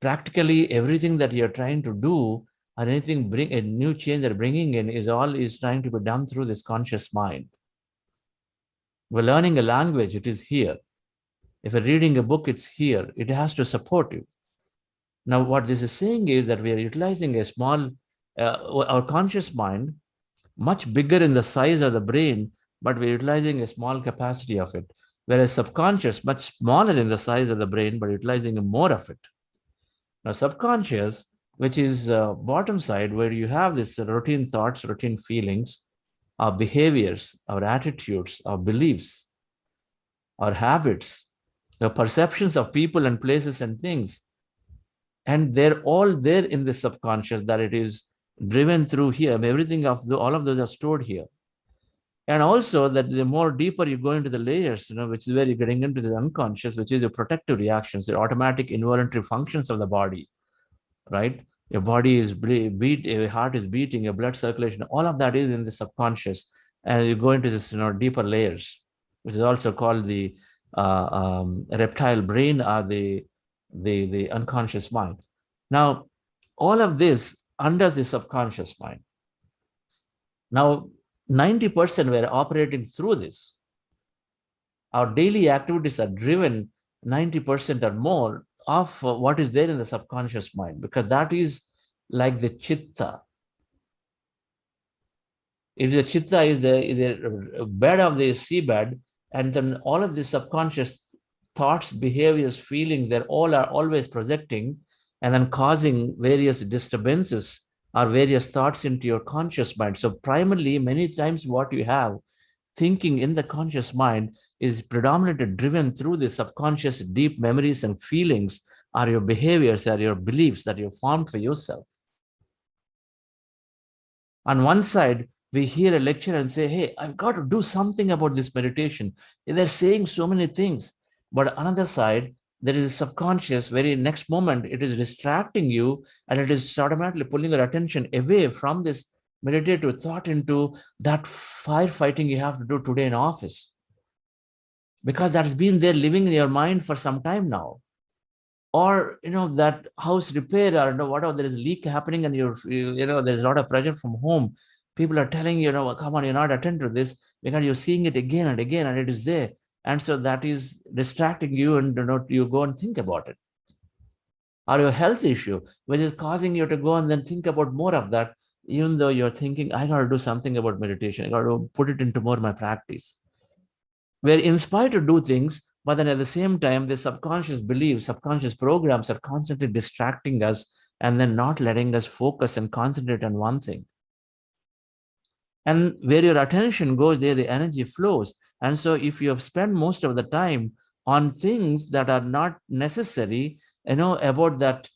practically everything that you're trying to do or anything bring a new change they're bringing in is trying to be done through this conscious mind. We're learning a language, it is here. If you're reading a book, it's here. It has to support you. Now, what this is saying is that we are utilizing a small, our conscious mind, much bigger in the size of the brain, but we're utilizing a small capacity of it. Whereas subconscious, much smaller in the size of the brain, but utilizing more of it. Now, subconscious, which is bottom side, where you have this routine thoughts, routine feelings, our behaviors, our attitudes, our beliefs, our habits, the perceptions of people and places and things. And they're all there in the subconscious, that it is driven through here. Everything all of those are stored here. And also that the more deeper you go into the layers, which is where you're getting into the unconscious, which is your protective reactions, the automatic involuntary functions of the body, right? Your body is your heart is beating, your blood circulation, all of that is in the subconscious. And you go into this, deeper layers, which is also called the reptile brain or the unconscious mind. Now, all of this under the subconscious mind. Now, 90% we're operating through this. Our daily activities are driven 90% or more of what is there in the subconscious mind, because that is like the chitta. If the chitta is the bed of the seabed, and then all of the subconscious thoughts, behaviors, feelings, they're all are always projecting and then causing various disturbances or various thoughts into your conscious mind. So primarily, many times what you have thinking in the conscious mind is predominantly driven through the subconscious deep memories and feelings, or your behaviors, or your beliefs that you formed for yourself. On one side, we hear a lecture and say, hey, I've got to do something about this meditation. They're saying so many things. But another side, there is a subconscious, very next moment, it is distracting you, and it is automatically pulling your attention away from this meditative thought into that firefighting you have to do today in office. Because that's been there living in your mind for some time now. Or, that house repair, or whatever, there is a leak happening and there's a lot of pressure from home. People are telling you, come on, you're not attending to this, because you're seeing it again and again, and it is there. And so that is distracting you, and you go and think about it. Or your health issue, which is causing you to go and then think about more of that, even though you're thinking, I got to do something about meditation. I got to put it into more of my practice. We're inspired to do things, but then at the same time, the subconscious beliefs, subconscious programs are constantly distracting us and then not letting us focus and concentrate on one thing. And where your attention goes, there the energy flows. And so if you have spent most of the time on things that are not necessary, about that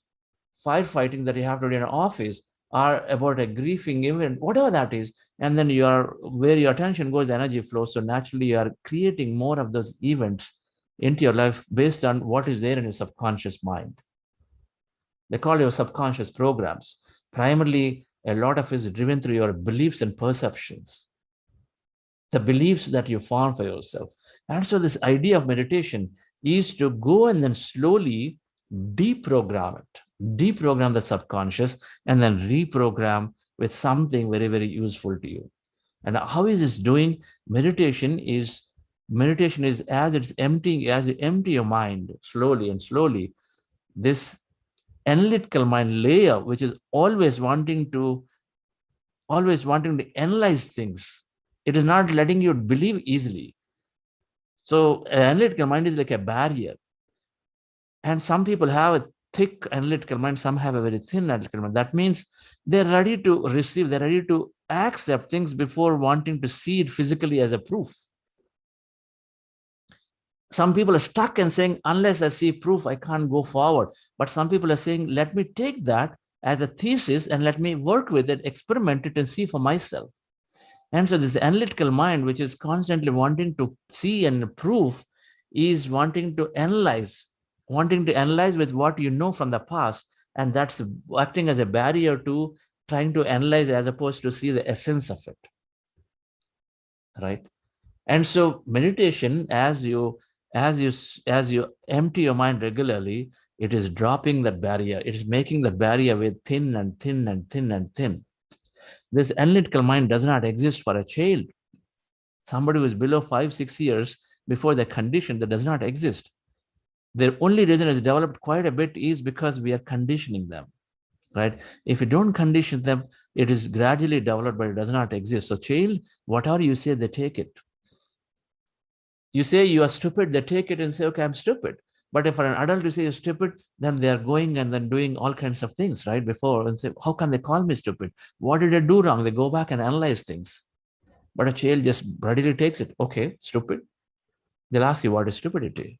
firefighting that you have to do in an office, or about a grieving event, whatever that is, and then where your attention goes, the energy flows. So naturally, you are creating more of those events into your life based on what is there in your subconscious mind. They call your subconscious programs. Primarily, a lot of it is driven through your beliefs and perceptions, the beliefs that you form for yourself. And so this idea of meditation is to go and then slowly deprogram the subconscious, and then reprogram with something very, very useful to you. And how is this doing? Meditation is as you empty your mind slowly, this analytical mind layer, which is always wanting to always wanting to analyze things. It is not letting you believe easily. So an analytical mind is like a barrier. And some people have a thick analytical mind, some have a very thin analytical mind. That means they're ready to receive, they're ready to accept things before wanting to see it physically as a proof. Some people are stuck and saying, unless I see proof, I can't go forward. But some people are saying, let me take that as a thesis and let me work with it, experiment it and see for myself. And so this analytical mind, which is constantly wanting to see and prove, is wanting to analyze with what you know from the past. And that's acting as a barrier to trying to analyze as opposed to see the essence of it. Right? And so meditation, as you empty your mind regularly, it is dropping that barrier. It is making that barrier with thin and thin and thin and thin. This analytical mind does not exist for a child. Somebody who is below 5-6 years before the condition, that does not exist. The only reason it's developed quite a bit is because we are conditioning them, right? If you don't condition them, it is gradually developed, but it does not exist. So child, whatever you say, they take it. You say you are stupid, they take it and say, okay, I'm stupid. But if for an adult you say you're stupid, then they are going and then doing all kinds of things, right? Before and say, how can they call me stupid? What did I do wrong? They go back and analyze things. But a child just readily takes it. Okay, stupid. They'll ask you, what is stupidity?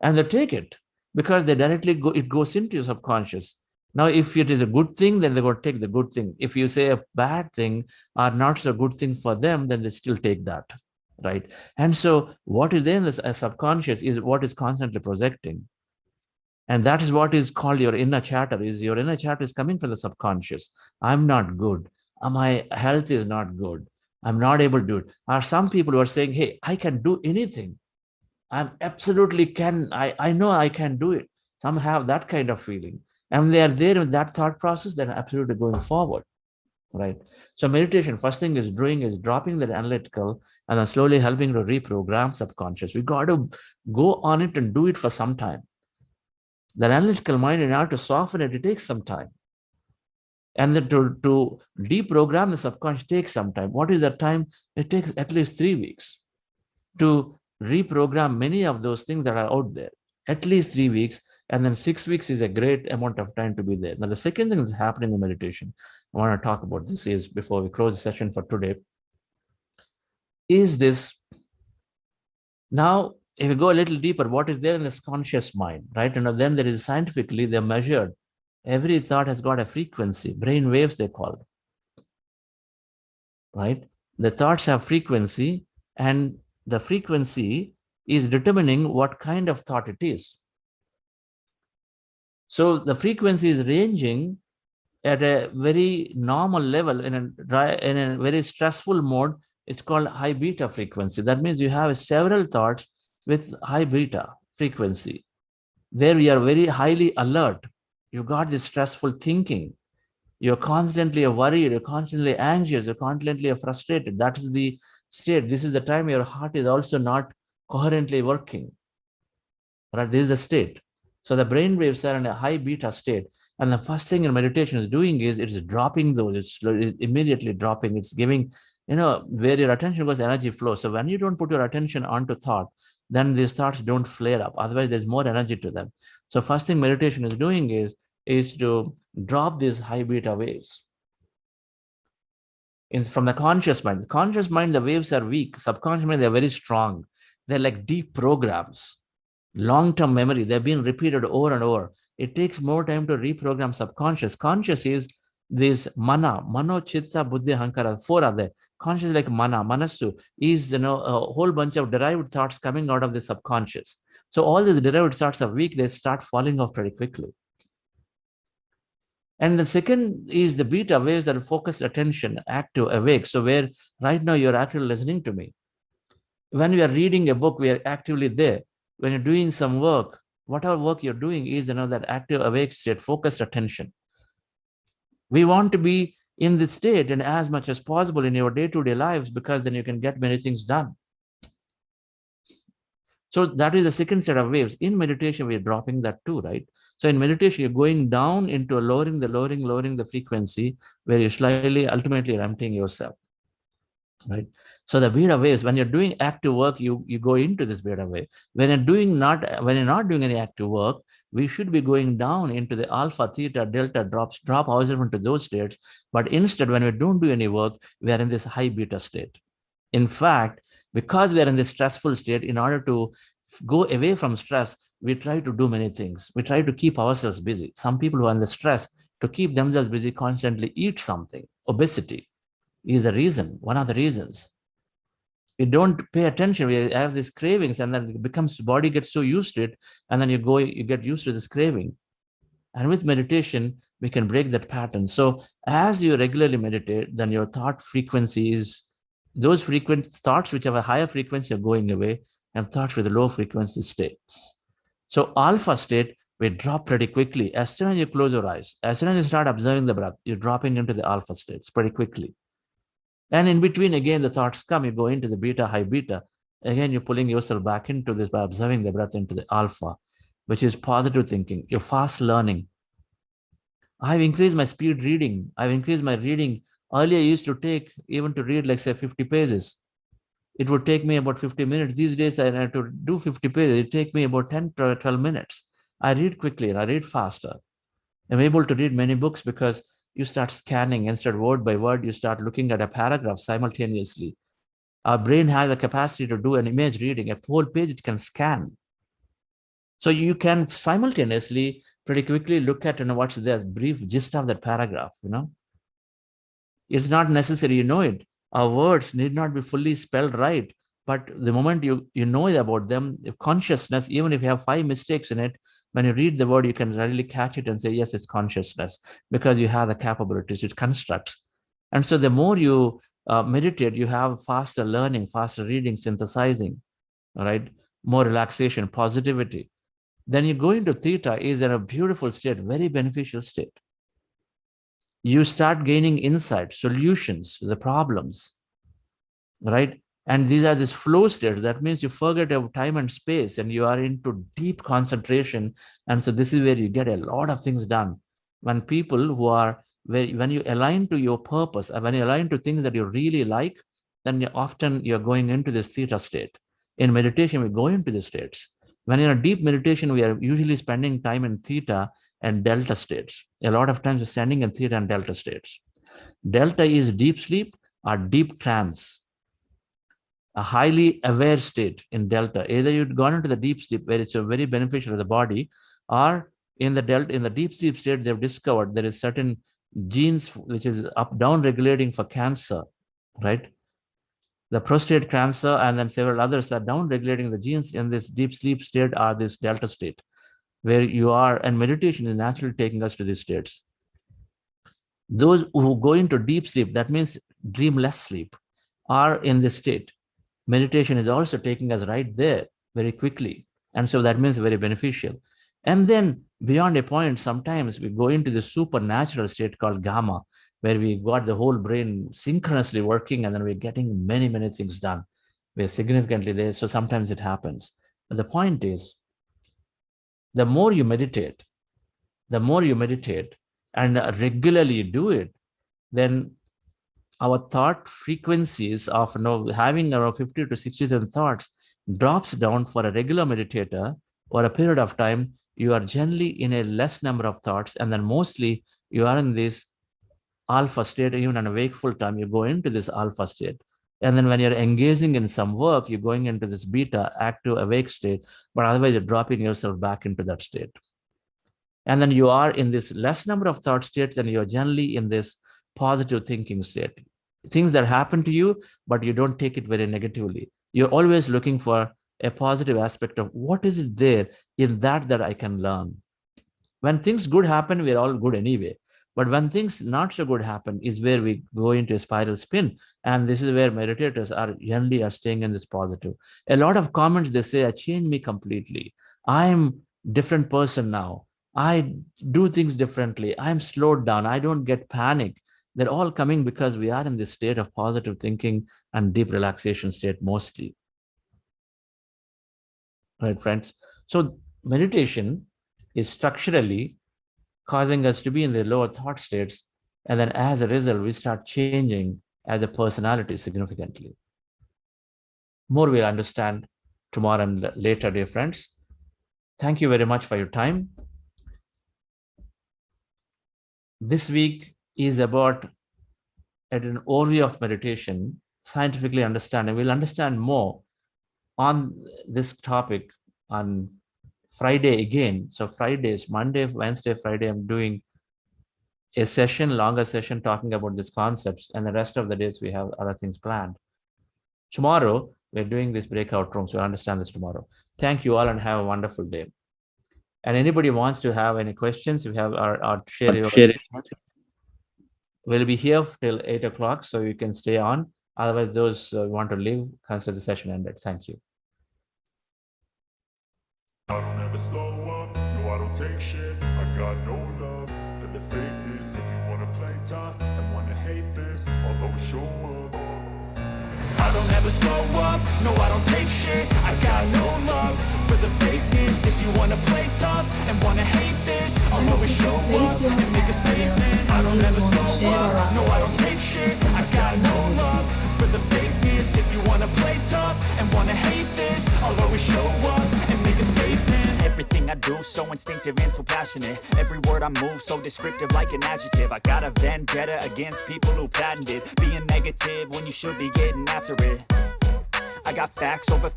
And they take it because they directly go, it goes into your subconscious. Now, if it is a good thing, then they're going to take the good thing. If you say a bad thing or not so good thing for them, then they still take that. Right. And so what is there in the subconscious is what is constantly projecting. And that is what is called your inner chatter. Is your inner chatter is coming from the subconscious. I'm not good. My health is not good. I'm not able to do it. Or some people who are saying, hey, I can do anything. I'm absolutely can. I know I can do it. Some have that kind of feeling. And they are there with that thought process, they're absolutely going forward. Right. So meditation, first thing is doing is dropping that analytical and then slowly helping to reprogram subconscious. We got to go on it and do it for some time. That analytical mind, in order to soften it, it takes some time. And then to deprogram the subconscious takes some time. What is that time? It takes at least 3 weeks to reprogram many of those things that are out there. At least 3 weeks. And then 6 weeks is a great amount of time to be there. Now, the second thing that's happening in meditation, I want to talk about this is before we close the session for today, is this. Now, if we go a little deeper, what is there in this conscious mind, right? And of them, there is scientifically, they're measured. Every thought has got a frequency, brain waves, they call it, right? The thoughts have frequency, and the frequency is determining what kind of thought it is. So the frequency is ranging at a very normal level in a very stressful mode. It's called high beta frequency. That means you have several thoughts with high beta frequency. There we are very highly alert. You got this stressful thinking. You're constantly worried, you're constantly anxious, you're constantly frustrated. That is the state. This is the time your heart is also not coherently working. Right? This is the state. So the brain waves are in a high beta state. And the first thing in meditation is doing is it's dropping those, it's immediately dropping, it's giving, where your attention goes, energy flows. So when you don't put your attention onto thought, then these thoughts don't flare up. Otherwise, there's more energy to them. So first thing meditation is doing is to drop these high beta waves. From the conscious mind. The conscious mind, the waves are weak. Subconscious mind, they're very strong. They're like deep programs. Long-term memory, they've been repeated over and over. It takes more time to reprogram subconscious. Conscious is this mana, mano, chitta, buddhi, hankara. 4 are there. Conscious is like mana, manasu is a whole bunch of derived thoughts coming out of the subconscious. So all these derived thoughts are weak, they start falling off pretty quickly. And the second is the beta waves that are focused attention, active, awake. So where right now you're actually listening to me. When we are reading a book, we are actively there. When you're doing some work, whatever work you're doing is that active, awake state, focused attention. We want to be in this state and as much as possible in your day-to-day lives, because then you can get many things done. So that is the second set of waves. In meditation, we're dropping that too, right? So in meditation, you're going down into a lowering the frequency, where you're slightly, ultimately emptying yourself, right? So the beta waves, when you're doing active work, you go into this beta wave. When you're not doing any active work, we should be going down into the alpha, theta, delta, drop ourselves into those states. But instead, when we don't do any work, we are in this high beta state. In fact, because we are in this stressful state, in order to go away from stress, we try to do many things. We try to keep ourselves busy. Some people who are under stress, to keep themselves busy, constantly eat something. Obesity is a reason, one of the reasons. We don't pay attention. We have these cravings, and then it becomes, body gets so used to it, and then you get used to this craving. And with meditation, we can break that pattern. So as you regularly meditate, then your thought frequencies, those frequent thoughts which have a higher frequency are going away, and thoughts with a low frequency stay. So alpha state, we drop pretty quickly. As soon as you close your eyes, as soon as you start observing the breath, you're dropping into the alpha states pretty quickly. And in between, again, the thoughts come, you go into the beta, high beta. Again, you're pulling yourself back into this by observing the breath into the alpha, which is positive thinking. You're fast learning. I've increased my speed reading. I've increased my reading. Earlier, I used to take, even to read, like say 50 pages. It would take me about 50 minutes. These days, I have to do 50 pages. It takes me about 10 to 12 minutes. I read quickly and I read faster. I'm able to read many books because you start scanning instead of word by word. You start looking at a paragraph simultaneously. Our brain has the capacity to do an image reading. A whole page it can scan. So you can simultaneously pretty quickly look at and watch the brief gist of that paragraph, It's not necessary you know it. Our words need not be fully spelled right, but the moment you know about them, consciousness, even if you have 5 mistakes in it, when you read the word, you can really catch it and say, yes, it's consciousness, because you have the capabilities, it constructs. And so the more you meditate, you have faster learning, faster reading, synthesizing, all right? More relaxation, positivity. Then you go into theta, is in a beautiful state, very beneficial state. You start gaining insight, solutions to the problems, right? And these are these flow states. That means you forget of time and space and you are into deep concentration. And so this is where you get a lot of things done. When people who are, when you align to your purpose, when you align to things that you really like, then you're going into this theta state. In meditation, we go into the states. When you're in a deep meditation, we are usually spending time in theta and delta states. A lot of times we're standing in theta and delta states. Delta is deep sleep or deep trance, a highly aware state in delta. Either you've gone into the deep sleep where it's very beneficial to the body, or in the delta, in the deep sleep state, they've discovered there is certain genes which is up-down regulating for cancer, right? The prostate cancer and then several others are down regulating the genes in this deep sleep state or this delta state, where you are, and meditation is naturally taking us to these states. Those who go into deep sleep, that means dreamless sleep, are in this state. Meditation is also taking us right there very quickly. And so that means very beneficial. And then beyond a point, sometimes we go into the supernatural state called gamma, where we got the whole brain synchronously working, and then we're getting many, many things done. We're significantly there. So sometimes it happens. But the point is, the more you meditate and regularly do it, then our thought frequencies of having around 50 to 67 thoughts drops down. For a regular meditator or a period of time, you are generally in a less number of thoughts, and then mostly you are in this alpha state. Even in a wakeful time, you go into this alpha state. And then when you're engaging in some work, you're going into this beta, active, awake state, but otherwise you're dropping yourself back into that state. And then you are in this less number of thought states, and you're generally in this positive thinking state. Things that happen to you, but you don't take it very negatively. You're always looking for a positive aspect of what is it there in that I can learn. When things good happen, we're all good anyway. But when things not so good happen is where we go into a spiral spin. And this is where meditators are generally staying in this positive. A lot of comments, they say, I changed me completely. I'm different person now. I do things differently. I'm slowed down. I don't get panic. They're all coming because we are in this state of positive thinking and deep relaxation state mostly. Right, friends? So meditation is structurally causing us to be in the lower thought states. And then as a result, we start changing as a personality significantly. More we'll understand tomorrow and later, dear friends. Thank you very much for your time. This week is about an overview of meditation, scientifically understanding. We'll understand more on this topic on Friday again. So Fridays, Monday, Wednesday, Friday, I'm doing a session, longer session talking about these concepts, and the rest of the days we have other things planned. Tomorrow, we're doing this breakout room, so I understand this tomorrow. Thank you all and have a wonderful day. And anybody wants to have any questions, we have our share your we'll be here till 8 o'clock, so you can stay on. Otherwise, those who want to leave, consider the session ended. Thank you. I don't ever slow up, no I don't take shit. I got no love for the fakeness. If you wanna play tough and wanna hate this, I'll always show up. I don't ever slow up, no I don't take shit. I got no love for the fakeness. If you wanna play tough and wanna hate this, I'll always show up and make a statement. I don't ever slow up, no I don't take shit. I got no love for the fakeness. If you wanna play tough and wanna hate this, I'll always show up and make a statement. Everything I do so instinctive and so passionate. Every word I move so descriptive like an adjective. I got a vendetta against people who patented being negative when you should be getting after it. I got facts over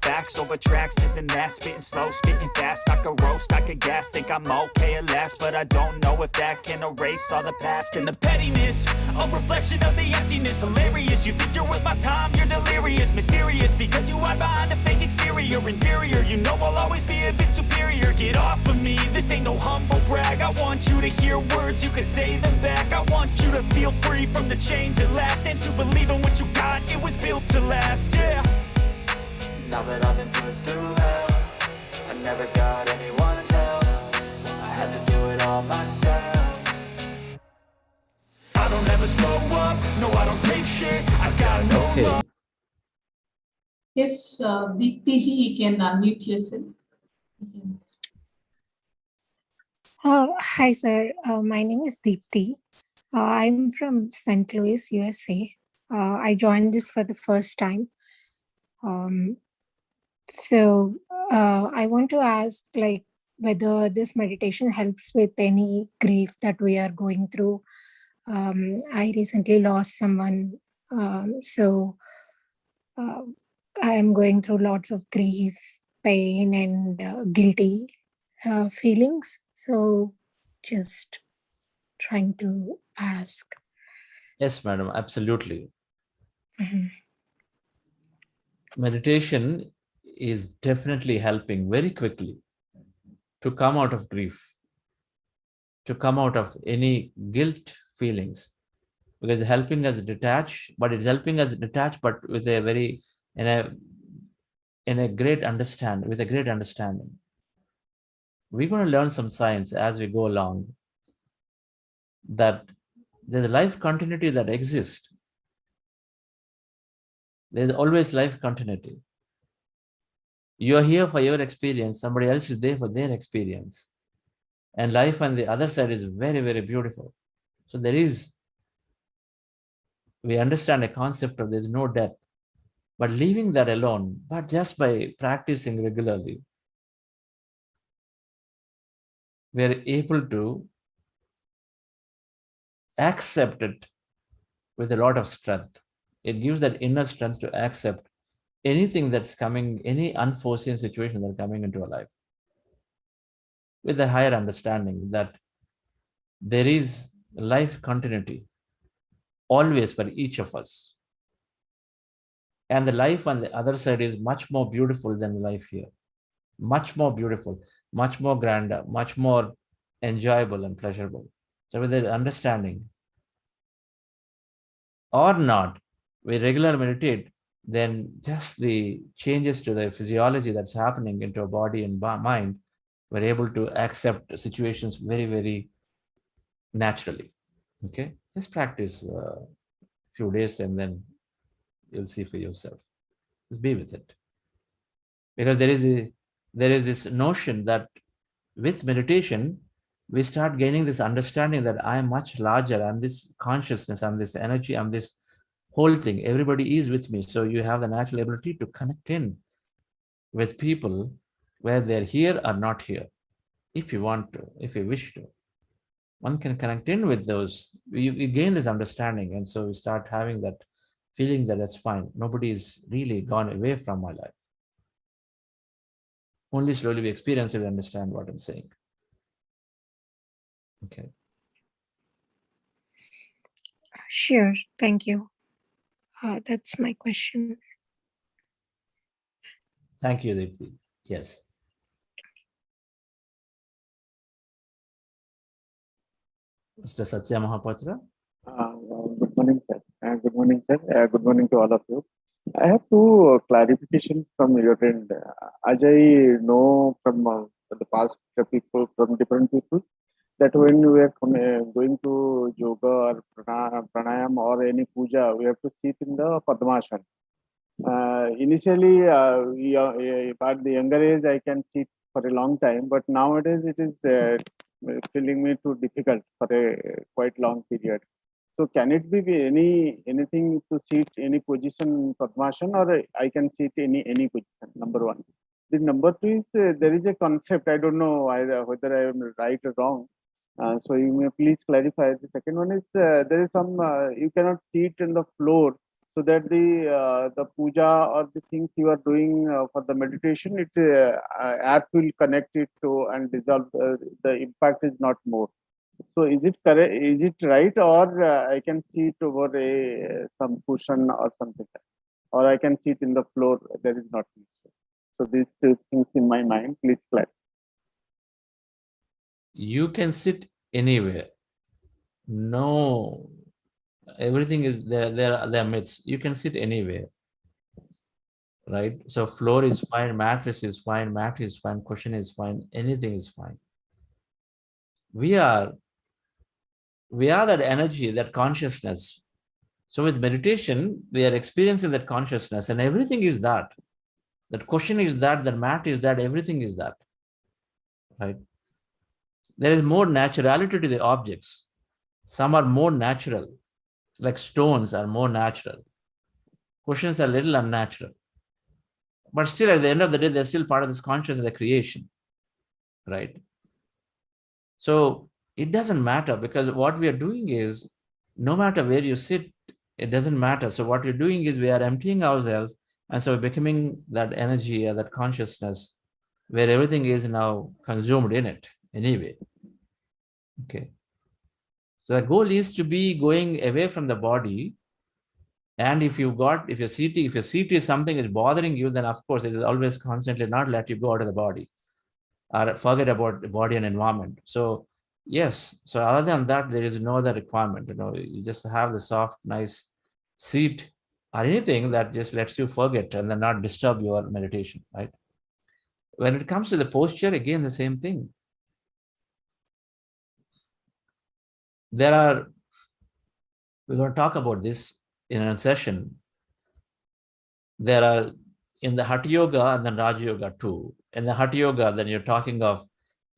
tracks, this and that. Spitting slow, spitting fast. I could roast, I could gas. Think I'm okay at last, but I don't know if that can erase all the past. And the pettiness, a reflection of the emptiness. Hilarious, you think you're worth my time, you're delirious. Mysterious, because you hide behind a fake exterior. Inferior, you know I'll always be a bit superior. Get off of me, this ain't no humble brag. I want you to hear words, you can say them back. I want you to feel free from the chains at last, and to believe in what you got, it was built to last, yeah. Now that I've been put through hell, I never got anyone's help. I had to do it all myself. I don't ever slow up, no I don't take shit. I got no love. Yes, Deepti ji, you can unmute yourself. Hi, sir. My name is Deepti. I'm from St. Louis, USA. I joined this for the first time. So I want to ask, like, whether this meditation helps with any grief that we are going through. I recently lost someone, so I am going through lots of grief, pain, and guilty feelings. So just trying to ask. Yes, madam, absolutely. Mhm. Meditation is definitely helping very quickly to come out of grief, to come out of any guilt feelings, because it's helping us detach, but it's helping us detach, but with a very, in a great understand, with a great understanding. We're going to learn some science as we go along, that there's life continuity that exists. There's always life continuity. You're here for your experience, somebody else is there for their experience. And life on the other side is very, very beautiful. So we understand a concept of there's no death, but leaving that alone, but just by practicing regularly, we are able to accept it with a lot of strength. It gives that inner strength to accept anything that's coming, any unforeseen situation that's coming into our life, with a higher understanding that there is life continuity always for each of us. And the life on the other side is much more beautiful than life here. Much more beautiful, much more grander, much more enjoyable and pleasurable. So with that understanding, or not, we regularly meditate, then just the changes to the physiology that's happening into our body and mind, we're able to accept situations very, very naturally. Okay, just practice a few days and then you'll see for yourself. Just be with it. Because there is there is this notion that with meditation, we start gaining this understanding that I am much larger. I'm this consciousness, I'm this energy, I'm this whole thing. Everybody is with me. So you have the natural ability to connect in with people where they're here or not here. If you want to, if you wish to, one can connect in with those. You gain this understanding. And so we start having that feeling that that's fine. Nobody is really gone away from my life. Only slowly we experience it and understand what I'm saying. Okay. Sure. Thank you. That's my question. Thank you, Deepthi. Yes. Mr. Satya Mahapatra. Good morning, sir. Good morning, sir. Good morning to all of you. I have two clarifications from your end. As I know from the past people, from different people, that when we are going to yoga or pranayam or any puja, we have to sit in the Padmasana. Initially, at the younger age, I can sit for a long time, but nowadays it is feeling me too difficult for a quite long period. So can it be anything to sit any position Padmasana, or I can sit any position? Number one. The number two is there is a concept, I don't know whether I am right or wrong. So you may please clarify. The second one is there is some you cannot sit on the floor, so that the puja or the things you are doing for the meditation, it app will connect it to and dissolve. The impact is not more. So is it correct? Is it right, or I can sit over some cushion or something, or I can sit in the floor? There is not. So these two things in my mind. Please clarify. You can sit anywhere. No, everything is there. There are myths. You can sit anywhere, right? So floor is fine, mattress is fine, mat is fine, cushion is fine, anything is fine. We are that energy, that consciousness. So with meditation, we are experiencing that consciousness, and everything is that. That cushion is that, the mat is that, everything is that, right? There is more naturality to the objects. Some are more natural, like stones are more natural. Cushions are a little unnatural. But still, at the end of the day, they're still part of this consciousness of the creation, right? So it doesn't matter, because what we are doing is, no matter where you sit, it doesn't matter. So what we're doing is we are emptying ourselves, and so becoming that energy or that consciousness where everything is now consumed in it anyway. Okay. So the goal is to be going away from the body. And if your seat is something is bothering you, then of course it is always constantly not let you go out of the body or forget about the body and environment. So yes, so other than that, there is no other requirement. You just have the soft, nice seat or anything that just lets you forget and then not disturb your meditation, right? When it comes to the posture, again, the same thing. We're going to talk about this in a session. There are in the Hatha Yoga and then Raja Yoga too. In the Hatha Yoga, then you're talking of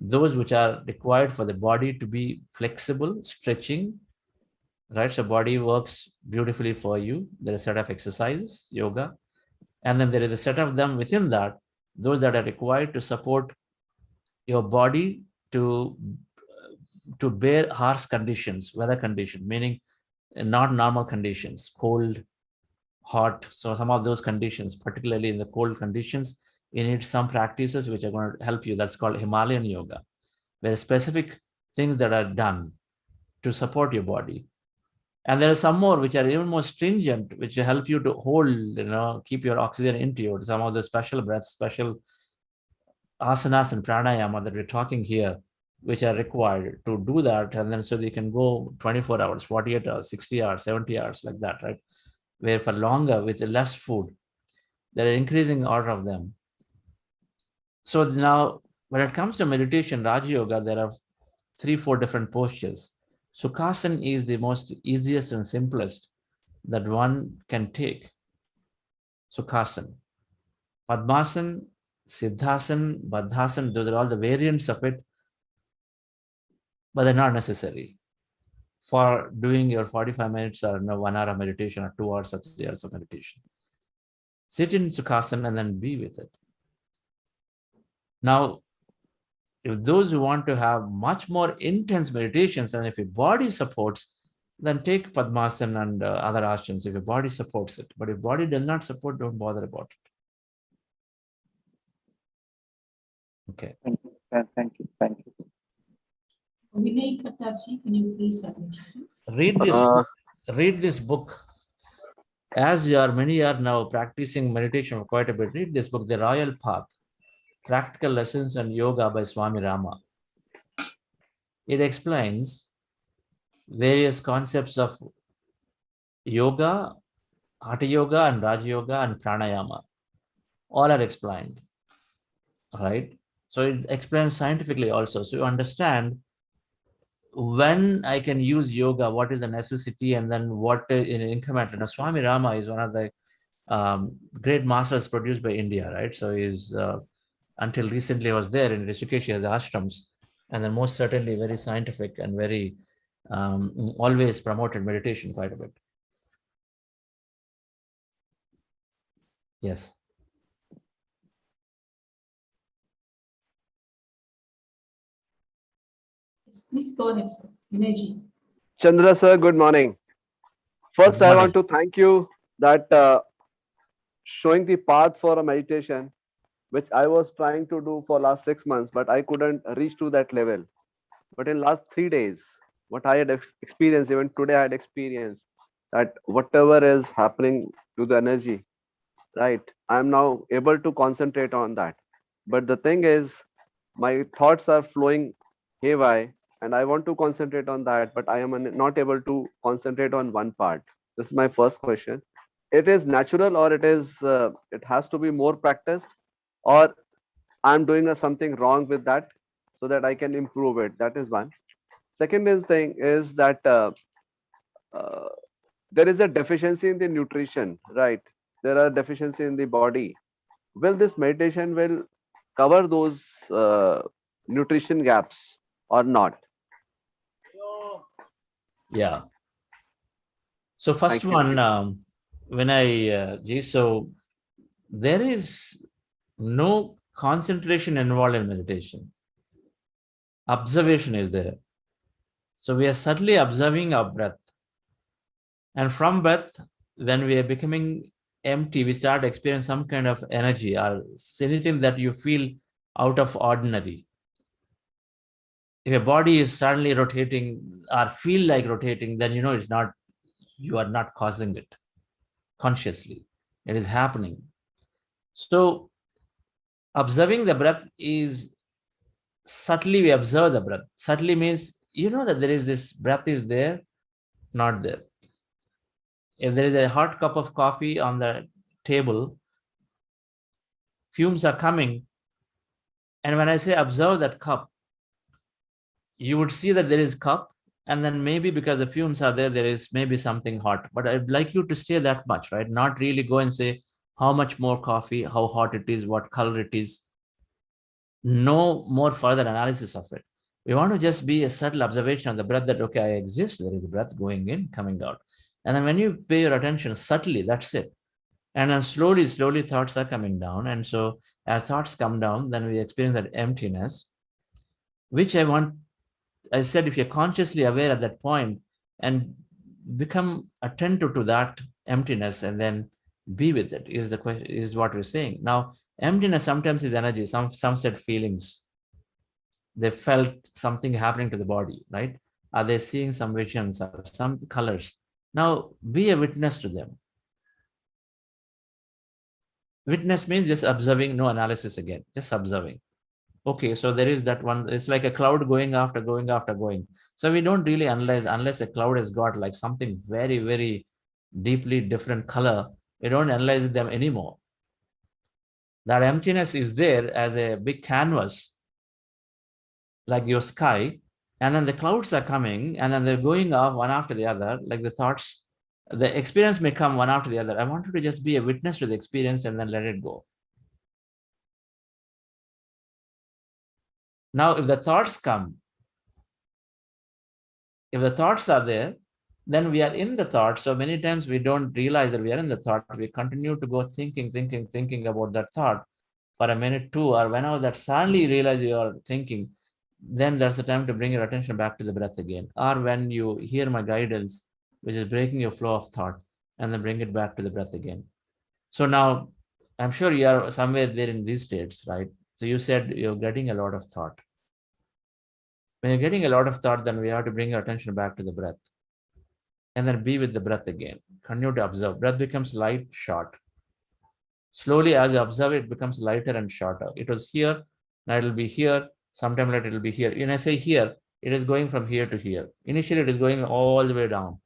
those which are required for the body to be flexible, stretching, right? So body works beautifully for you. There is a set of exercises, yoga. And then there is a set of them within that, those that are required to support your body to bear harsh conditions, weather condition, meaning not normal conditions, cold, hot. So some of those conditions, particularly in the cold conditions, you need some practices which are going to help you. That's called Himalayan yoga, where specific things that are done to support your body. And there are some more which are even more stringent, which help you to hold, keep your oxygen into you. Some of the special breaths, special asanas and pranayama that we're talking here, which are required to do that. And then so they can go 24 hours, 48 hours, 60 hours, 70 hours, like that, right? Where for longer with less food, there are increasing order of them. So now when it comes to meditation, Raja Yoga, there are 3-4 different postures. Sukhasana is the most easiest and simplest that one can take. Sukhasana. Padmasana Siddhasan, Baddhasan, those are all the variants of it, but they're not necessary for doing your 45 minutes or 1 hour of meditation or 2 hours or 3 hours of meditation. Sit in Sukhasana and then be with it. Now, if those who want to have much more intense meditations, and if your body supports, then take Padmasana and other asanas if your body supports it. But if body does not support, don't bother about it. Okay. Thank you. Thank you. Thank you. Vinay Katarji, can you please submit yourself? Read this book. As many are now practicing meditation for quite a bit, read this book, The Royal Path, Practical Lessons on Yoga by Swami Rama. It explains various concepts of yoga, Hatha Yoga and Raja Yoga and Pranayama. All are explained, right? So it explains scientifically also. So you understand when I can use yoga, what is the necessity, and then what in incremental. Now, Swami Rama is one of the great masters produced by India, right? So he's until recently was there in Rishikesh, he has ashrams, and then most certainly very scientific and very always promoted meditation quite a bit. Yes. Yes, please go ahead, sir. Vinayji. Chandra sir, good morning. First, I want to thank you that showing the path for a meditation, which I was trying to do for last 6 months, but I couldn't reach to that level. But in last 3 days, what I had experienced, even today I had experienced that whatever is happening to the energy, right, I'm now able to concentrate on that. But the thing is, my thoughts are flowing haywire, and I want to concentrate on that, but I am not able to concentrate on one part. This is my first question. It is natural, or it has to be more practiced, or I'm doing something wrong with that, so that I can improve it. That is one. Second thing is that there is a deficiency in the nutrition, right? There are deficiency in the body. Will this meditation will cover those nutrition gaps or not? Yeah. So first one, so there is no concentration involved in meditation. Observation is there. So we are subtly observing our breath. And from breath, when we are becoming empty, we start experiencing some kind of energy or anything that you feel out of ordinary. If your body is suddenly rotating or feel like rotating, then you are not causing it consciously. It is happening. So observing the breath is subtly we observe the breath. Subtly means that there is this breath is there, not there. If there is a hot cup of coffee on the table, fumes are coming. And when I say observe that cup, you would see that there is cup, and then maybe because the fumes are there, there is maybe something hot. But I'd like you to stay that much, right? Not really go and say how much more coffee, how hot it is, what color it is. No more further analysis of it. We want to just be a subtle observation of the breath that, okay, I exist. There is a breath going in, coming out. And then when you pay your attention subtly, that's it. And then slowly thoughts are coming down. And so as thoughts come down, then we experience that emptiness, which I said, if you're consciously aware at that point and become attentive to that emptiness and then be with it is the question, is what we're saying. Now, emptiness sometimes is energy. Some said feelings. They felt something happening to the body, right? Are they seeing some visions or some colors? Now, be a witness to them. Witness means just observing, no analysis again, just observing. Okay, so there is that one, it's like a cloud going after going. So we don't really analyze unless a cloud has got like something very, very deeply different color. We don't analyze them anymore. That emptiness is there as a big canvas, like your sky, and then the clouds are coming and then they're going off one after the other, like the thoughts. The experience may come one after the other. I want you to just be a witness to the experience and then let it go. Now, if the thoughts come, if the thoughts are there, then we are in the thought. So many times we don't realize that we are in the thought. We continue to go thinking about that thought for a minute, two, or whenever that suddenly you realize you are thinking, then there's the time to bring your attention back to the breath again. Or when you hear my guidance, which is breaking your flow of thought, and then bring it back to the breath again. So now, I'm sure you are somewhere there in these states, right? So you said you're getting a lot of thought. When you're getting a lot of thought, then we have to bring your attention back to the breath. And then be with the breath again. Continue to observe. Breath becomes light, short. Slowly, as you observe, it becomes lighter and shorter. It was here, now it will be here. Sometime later, it will be here. When I say here, it is going from here to here. Initially, it is going all the way down,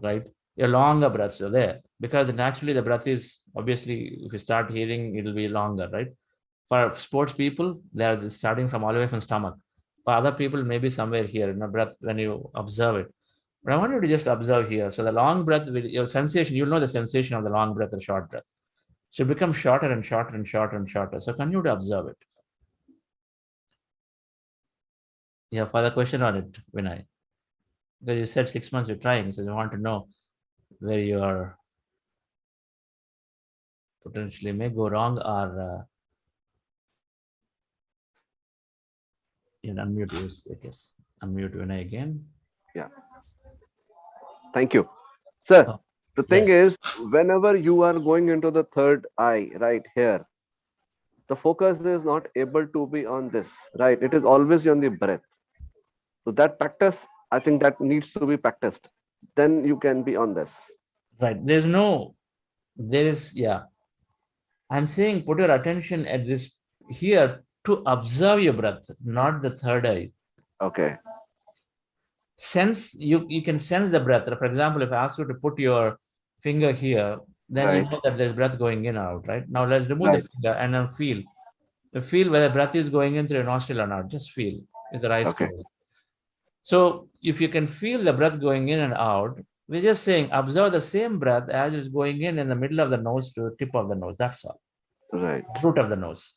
right? Your longer breaths are there because naturally the breath is obviously, if you start hearing, it will be longer, right? For sports people, they are starting from all the way from stomach. For other people, maybe somewhere here in the breath when you observe it. But I want you to just observe here. So the long breath, your sensation, you'll know the sensation of the long breath or short breath. So it becomes shorter and shorter and shorter and shorter. So continue to observe it. Yeah, further question on it, Vinay? Because you said 6 months you're trying, so you want to know where you are potentially may go wrong, or you can unmute yours, I guess. Unmute Vinay again. Yeah. Thank you. Sir, the thing is, whenever you are going into the third eye, right here, the focus is not able to be on this, right? It is always on the breath. So that practice, I think that needs to be practiced. Then you can be on this. Right. Yeah. I'm saying put your attention at this here to observe your breath, not the third eye. Okay. Sense, you can sense the breath. For example, if I ask you to put your finger here, then you know that there's breath going in and out, right? Now let's remove the finger and then feel. Feel whether breath is going in through your nostril or not. Just feel with the eyes closed. So if you can feel the breath going in and out, we're just saying observe the same breath as it's going in the middle of the nose to the tip of the nose. That's all. Right. Root of the nose.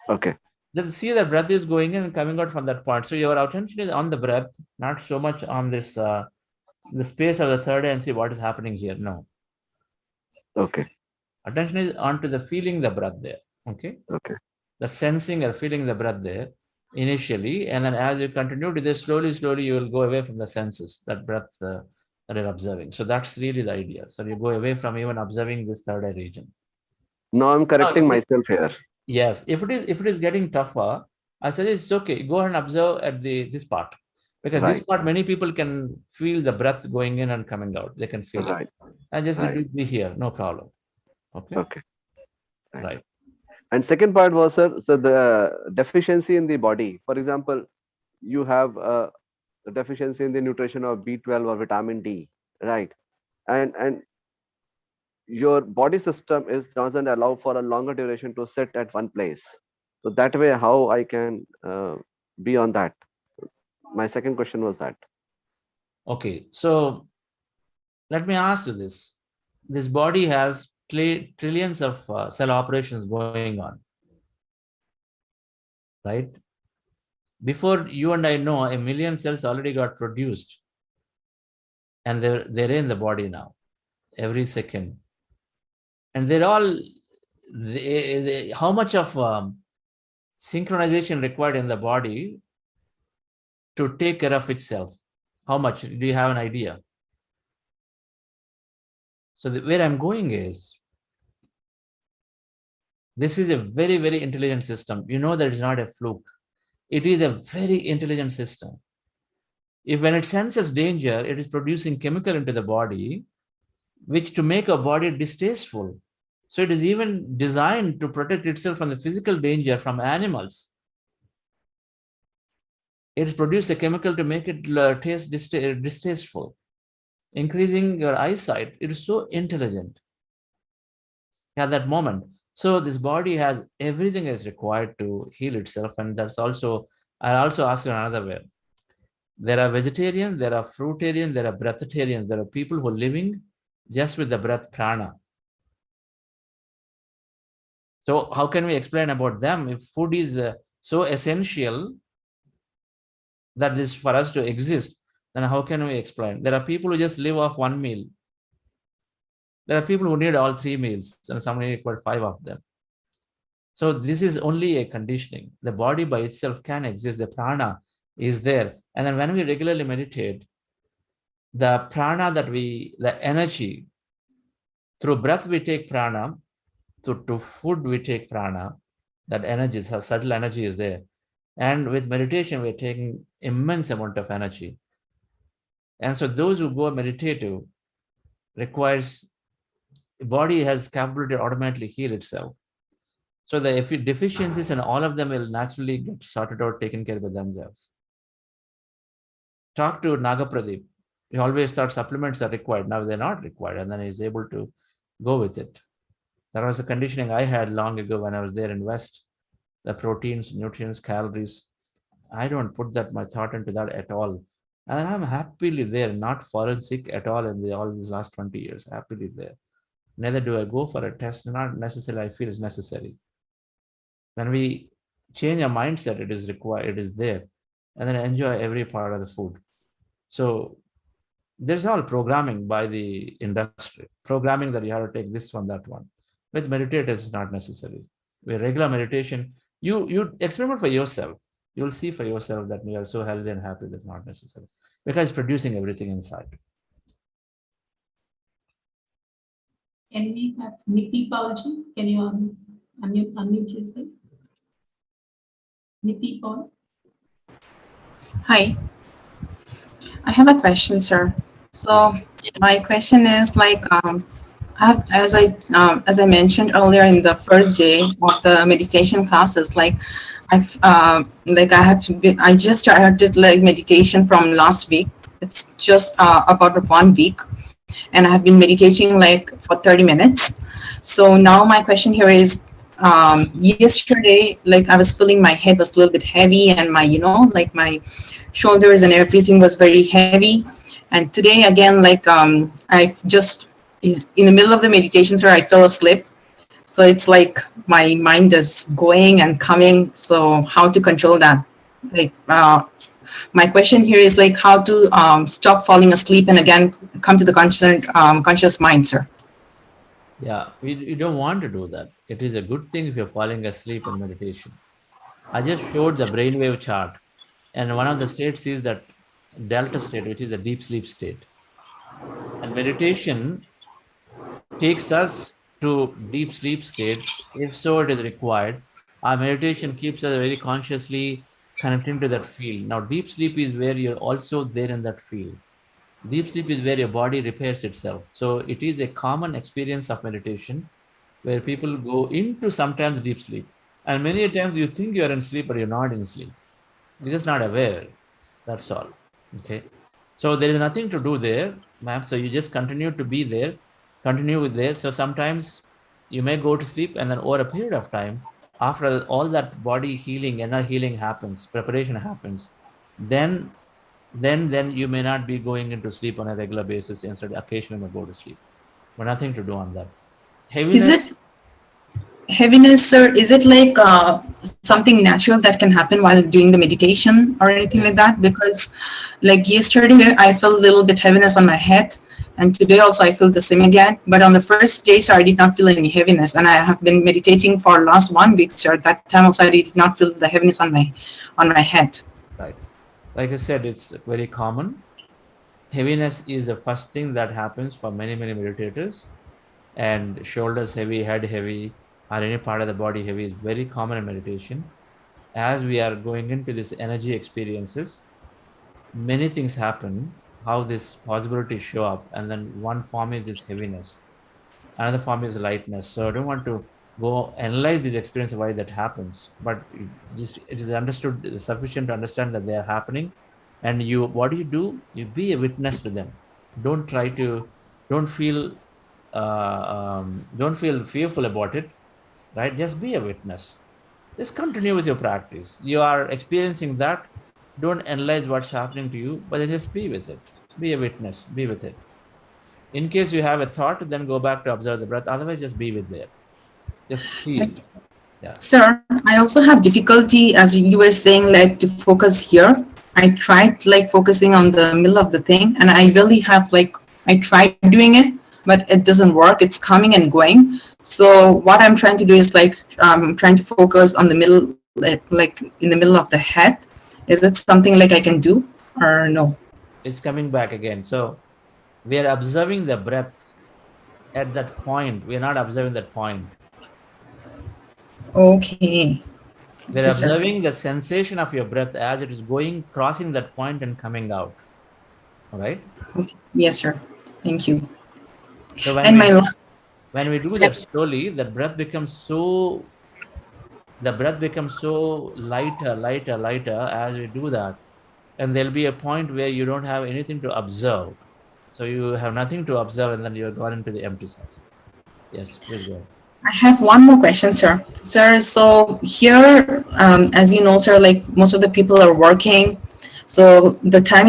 Okay. Just see the breath is going in and coming out from that point. So your attention is on the breath, not so much on this the space of the third eye and see what is happening here. No. Okay. Attention is onto the feeling the breath there. Okay. Okay. The sensing or feeling the breath there initially, and then as you continue to this, slowly you will go away from the senses, that breath that you're observing. So that's really the idea. So you go away from even observing this third eye region. Now I'm correcting myself here. Yes, if it is getting tougher, I suggest it's okay. Go ahead and observe at this part, because this part many people can feel the breath going in and coming out. They can feel it, and just be here, no problem. Okay. Okay. Right. And second part was, sir, so the deficiency in the body. For example, you have a deficiency in the nutrition of B12 or vitamin D, right? And your body system doesn't allow for a longer duration to sit at one place. So that way, how I can be on that? My second question was that. Okay, so let me ask you this. This body has trillions of cell operations going on, right? Before you and I know, 1 million cells already got produced, and they're in the body now, every second. And they're all, how much of synchronization required in the body to take care of itself? How much? Do you have an idea? So where I'm going is, this is a very, very intelligent system. You know that it's not a fluke. It is a very intelligent system. If when it senses danger, it is producing chemical into the body, which to make a body distasteful. So it is even designed to protect itself from the physical danger from animals. It produces a chemical to make it taste distasteful, increasing your eyesight. It is so intelligent at that moment. So this body has everything is required to heal itself. And that's also, I'll also ask you another way. There are vegetarians, there are fruitarians, there are breatharians. There are people who are living just with the breath prana. So how can we explain about them? If food is so essential that is for us to exist, then how can we explain? There are people who just live off one meal. There are people who need all 3 meals, and somebody required 5 of them. So this is only a conditioning. The body by itself can exist. The prana is there. And then when we regularly meditate, the prana the energy, through breath we take prana, to food we take prana, that energy, subtle energy is there. And with meditation, we're taking immense amount of energy. And so those who go meditative requires, the body has capability to automatically heal itself. So the deficiencies and all of them will naturally get sorted out, taken care of by themselves. Talk to Nagapradeep. He always thought supplements are required. Now they're not required, and then he's able to go with it. That was the conditioning I had long ago when I was there in West. The proteins, nutrients, calories. I don't put my thought into that at all. And I'm happily there, not fallen sick at all in all these last 20 years, happily there. Neither do I go for a test, not necessarily I feel is necessary. When we change our mindset, it is required, it is there, and then enjoy every part of the food. So there's all programming by the industry, programming that you have to take this one, that one. With meditators, it's not necessary. With regular meditation, you experiment for yourself. You'll see for yourself that you are so healthy and happy, that's not necessary, because it's producing everything inside. Can we have Niti Paulji? Can you unmute yourself? Niti Paul. Hi. I have a question, sir. So my question is like, as I mentioned earlier in the first day of the meditation classes, like I just started like meditation from last week. It's just about 1 week, and I have been meditating like for 30 minutes. So now my question here is, yesterday, like I was feeling my head was a little bit heavy, and my, like my shoulders and everything was very heavy. And today again, like I just, in the middle of the meditation, sir, I fell asleep. So it's like my mind is going and coming. So how to control that? Like my question here is like how to stop falling asleep and again come to the conscious mind, sir. Yeah, you don't want to do that. It is a good thing if you're falling asleep in meditation. I just showed the brainwave chart, and one of the states is that delta state, which is a deep sleep state. And meditation takes us to deep sleep state. If so, it is required. Our meditation keeps us very consciously connecting to that field. Now, deep sleep is where you're also there in that field. Deep sleep is where your body repairs itself. So it is a common experience of meditation where people go into sometimes deep sleep. And many times you think you're in sleep, but you're not in sleep. You're just not aware. That's all. Okay. So there is nothing to do there, ma'am. So you just continue to be there, continue with there. So sometimes you may go to sleep, and then over a period of time, after all that body healing, inner healing happens, preparation happens, then you may not be going into sleep on a regular basis. Instead, occasionally may go to sleep, but nothing to do on that. Heaviness. Is it heaviness, sir? Is it like something natural that can happen while doing the meditation or anything like that? Because like yesterday, I felt a little bit heaviness on my head, and today also I feel the same again. But on the first day, sir, I did not feel any heaviness, and I have been meditating for last 1 week, sir. That time also I did not feel the heaviness on my head. Right. Like I said, it's very common. Heaviness is the first thing that happens for many meditators, and shoulders heavy, head heavy, or any part of the body heavy is very common in meditation. As we are going into these energy experiences, many things happen, how this possibilities show up, and then one form is this heaviness, another form is lightness. So I don't want to go analyze this experience, why that happens, but it is understood, sufficient to understand that they are happening. And what do? You be a witness to them. Don't feel fearful about it, right? Just be a witness. Just continue with your practice. You are experiencing that. Don't analyze what's happening to you, but just be with it. Be a witness. Be with it. In case you have a thought, then go back to observe the breath. Otherwise, just be with there. Just feel. Yeah. Sir, I also have difficulty, as you were saying, like to focus here. I tried like focusing on the middle of the thing, and I really have like, I tried doing it, but it doesn't work. It's coming and going. So what I'm trying to do is like, trying to focus on the middle, like in the middle of the head. Is it something like I can do or no? It's coming back again. So we are observing the breath at that point. We are not observing that point. Okay. We're observing the sensation of your breath as it is going, crossing that point and coming out. All right? Okay. Yes, sir. Thank you. So when we do that slowly, the breath becomes so lighter as we do that. And there'll be a point where you don't have anything to observe. So you have nothing to observe, and then you're gone into the empty space. Yes, please go ahead. I have one more question, sir. Sir, so here, as you know, sir, like most of the people are working, so the time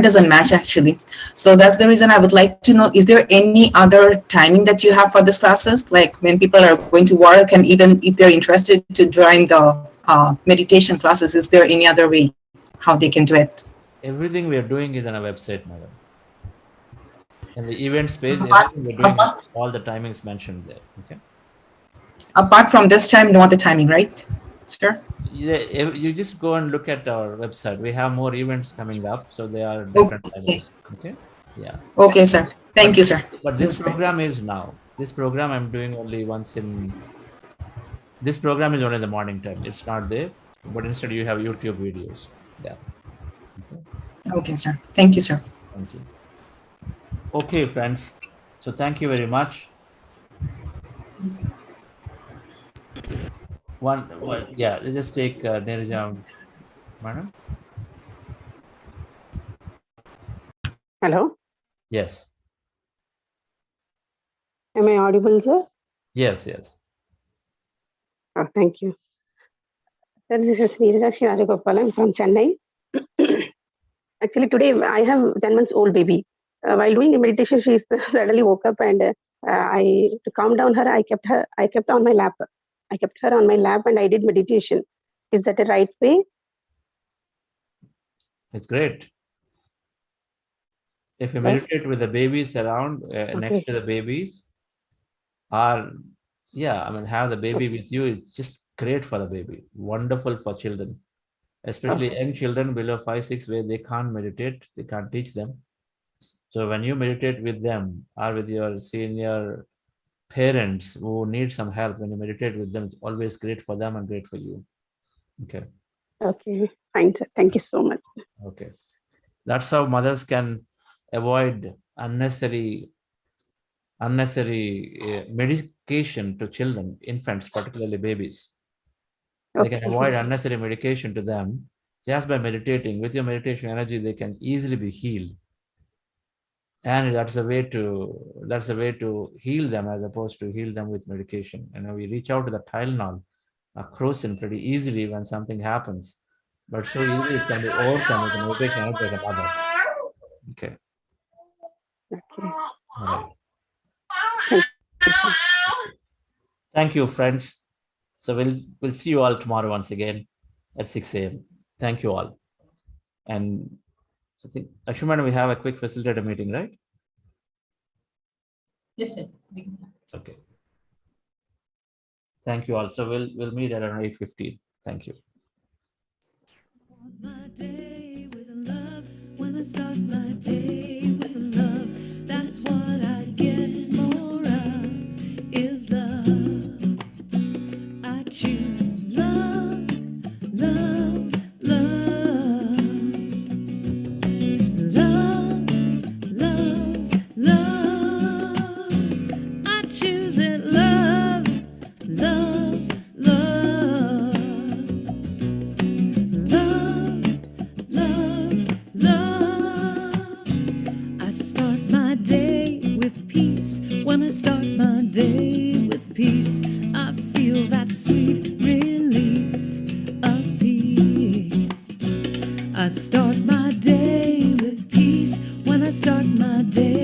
doesn't match actually. So that's the reason I would like to know: is there any other timing that you have for these classes? Like when people are going to work, and even if they're interested to join the meditation classes, is there any other way how they can do it? Everything we are doing is on a website, madam. In the event space, everything we're doing, all the timings mentioned there. Okay. Apart from this time, no other timing, right, sir? Yeah, you just go and look at our website. We have more events coming up, so they are different timings. Okay. Yeah. Okay, sir. Thank you, sir. But this program is now. This program I'm doing only once in. This program is only in the morning time. It's not there, but instead you have YouTube videos. Yeah. Okay, sir. Thank you, sir. Thank you. Okay, friends. So thank you very much. Yeah, let's just take Nirja, madam. Hello. Yes. Am I audible, sir? Yes, yes. Oh, thank you. Sir, this is Nirja Rajagopalan from Chennai. Actually, today I have 10 months old baby. While doing a meditation, she suddenly woke up, and to calm down her, I kept on my lap. I kept her on my lap and I did meditation. Is that the right way? It's great. If you meditate with the babies around, next to the babies, have the baby with you, it's just great for the baby. Wonderful for children, especially young children below 5, 6, where they can't meditate, they can't teach them. So when you meditate with them or with your senior parents who need some help, when you meditate with them, it's always great for them and great for you. Okay. Okay, fine, sir. Thank you so much. Okay. That's how mothers can avoid unnecessary medication to children, infants, particularly babies. They can avoid unnecessary medication to them just by meditating. With your meditation energy, they can easily be healed. And that's a way to heal them as opposed to heal them with medication. We reach out to the Tylenol, crocin pretty easily when something happens, but so easily it can be overcome with the meditation energy of the mother. Okay. All right. Thank you, friends. So we'll see you all tomorrow once again at 6 a.m. Thank you all. And I think, Ashwin, we have a quick facilitator meeting, right? Yes, sir. Okay. Thank you all. So we'll meet at around 8:15. Thank you. When I start my day with love, that's what I get more of, is love. I choose love, love, love. Love, love, love. I choose it, love, love, love. Love, love, love. I start my day with peace. When I start my day with peace, I feel that sweet release of peace. I start my day with peace. When I start my day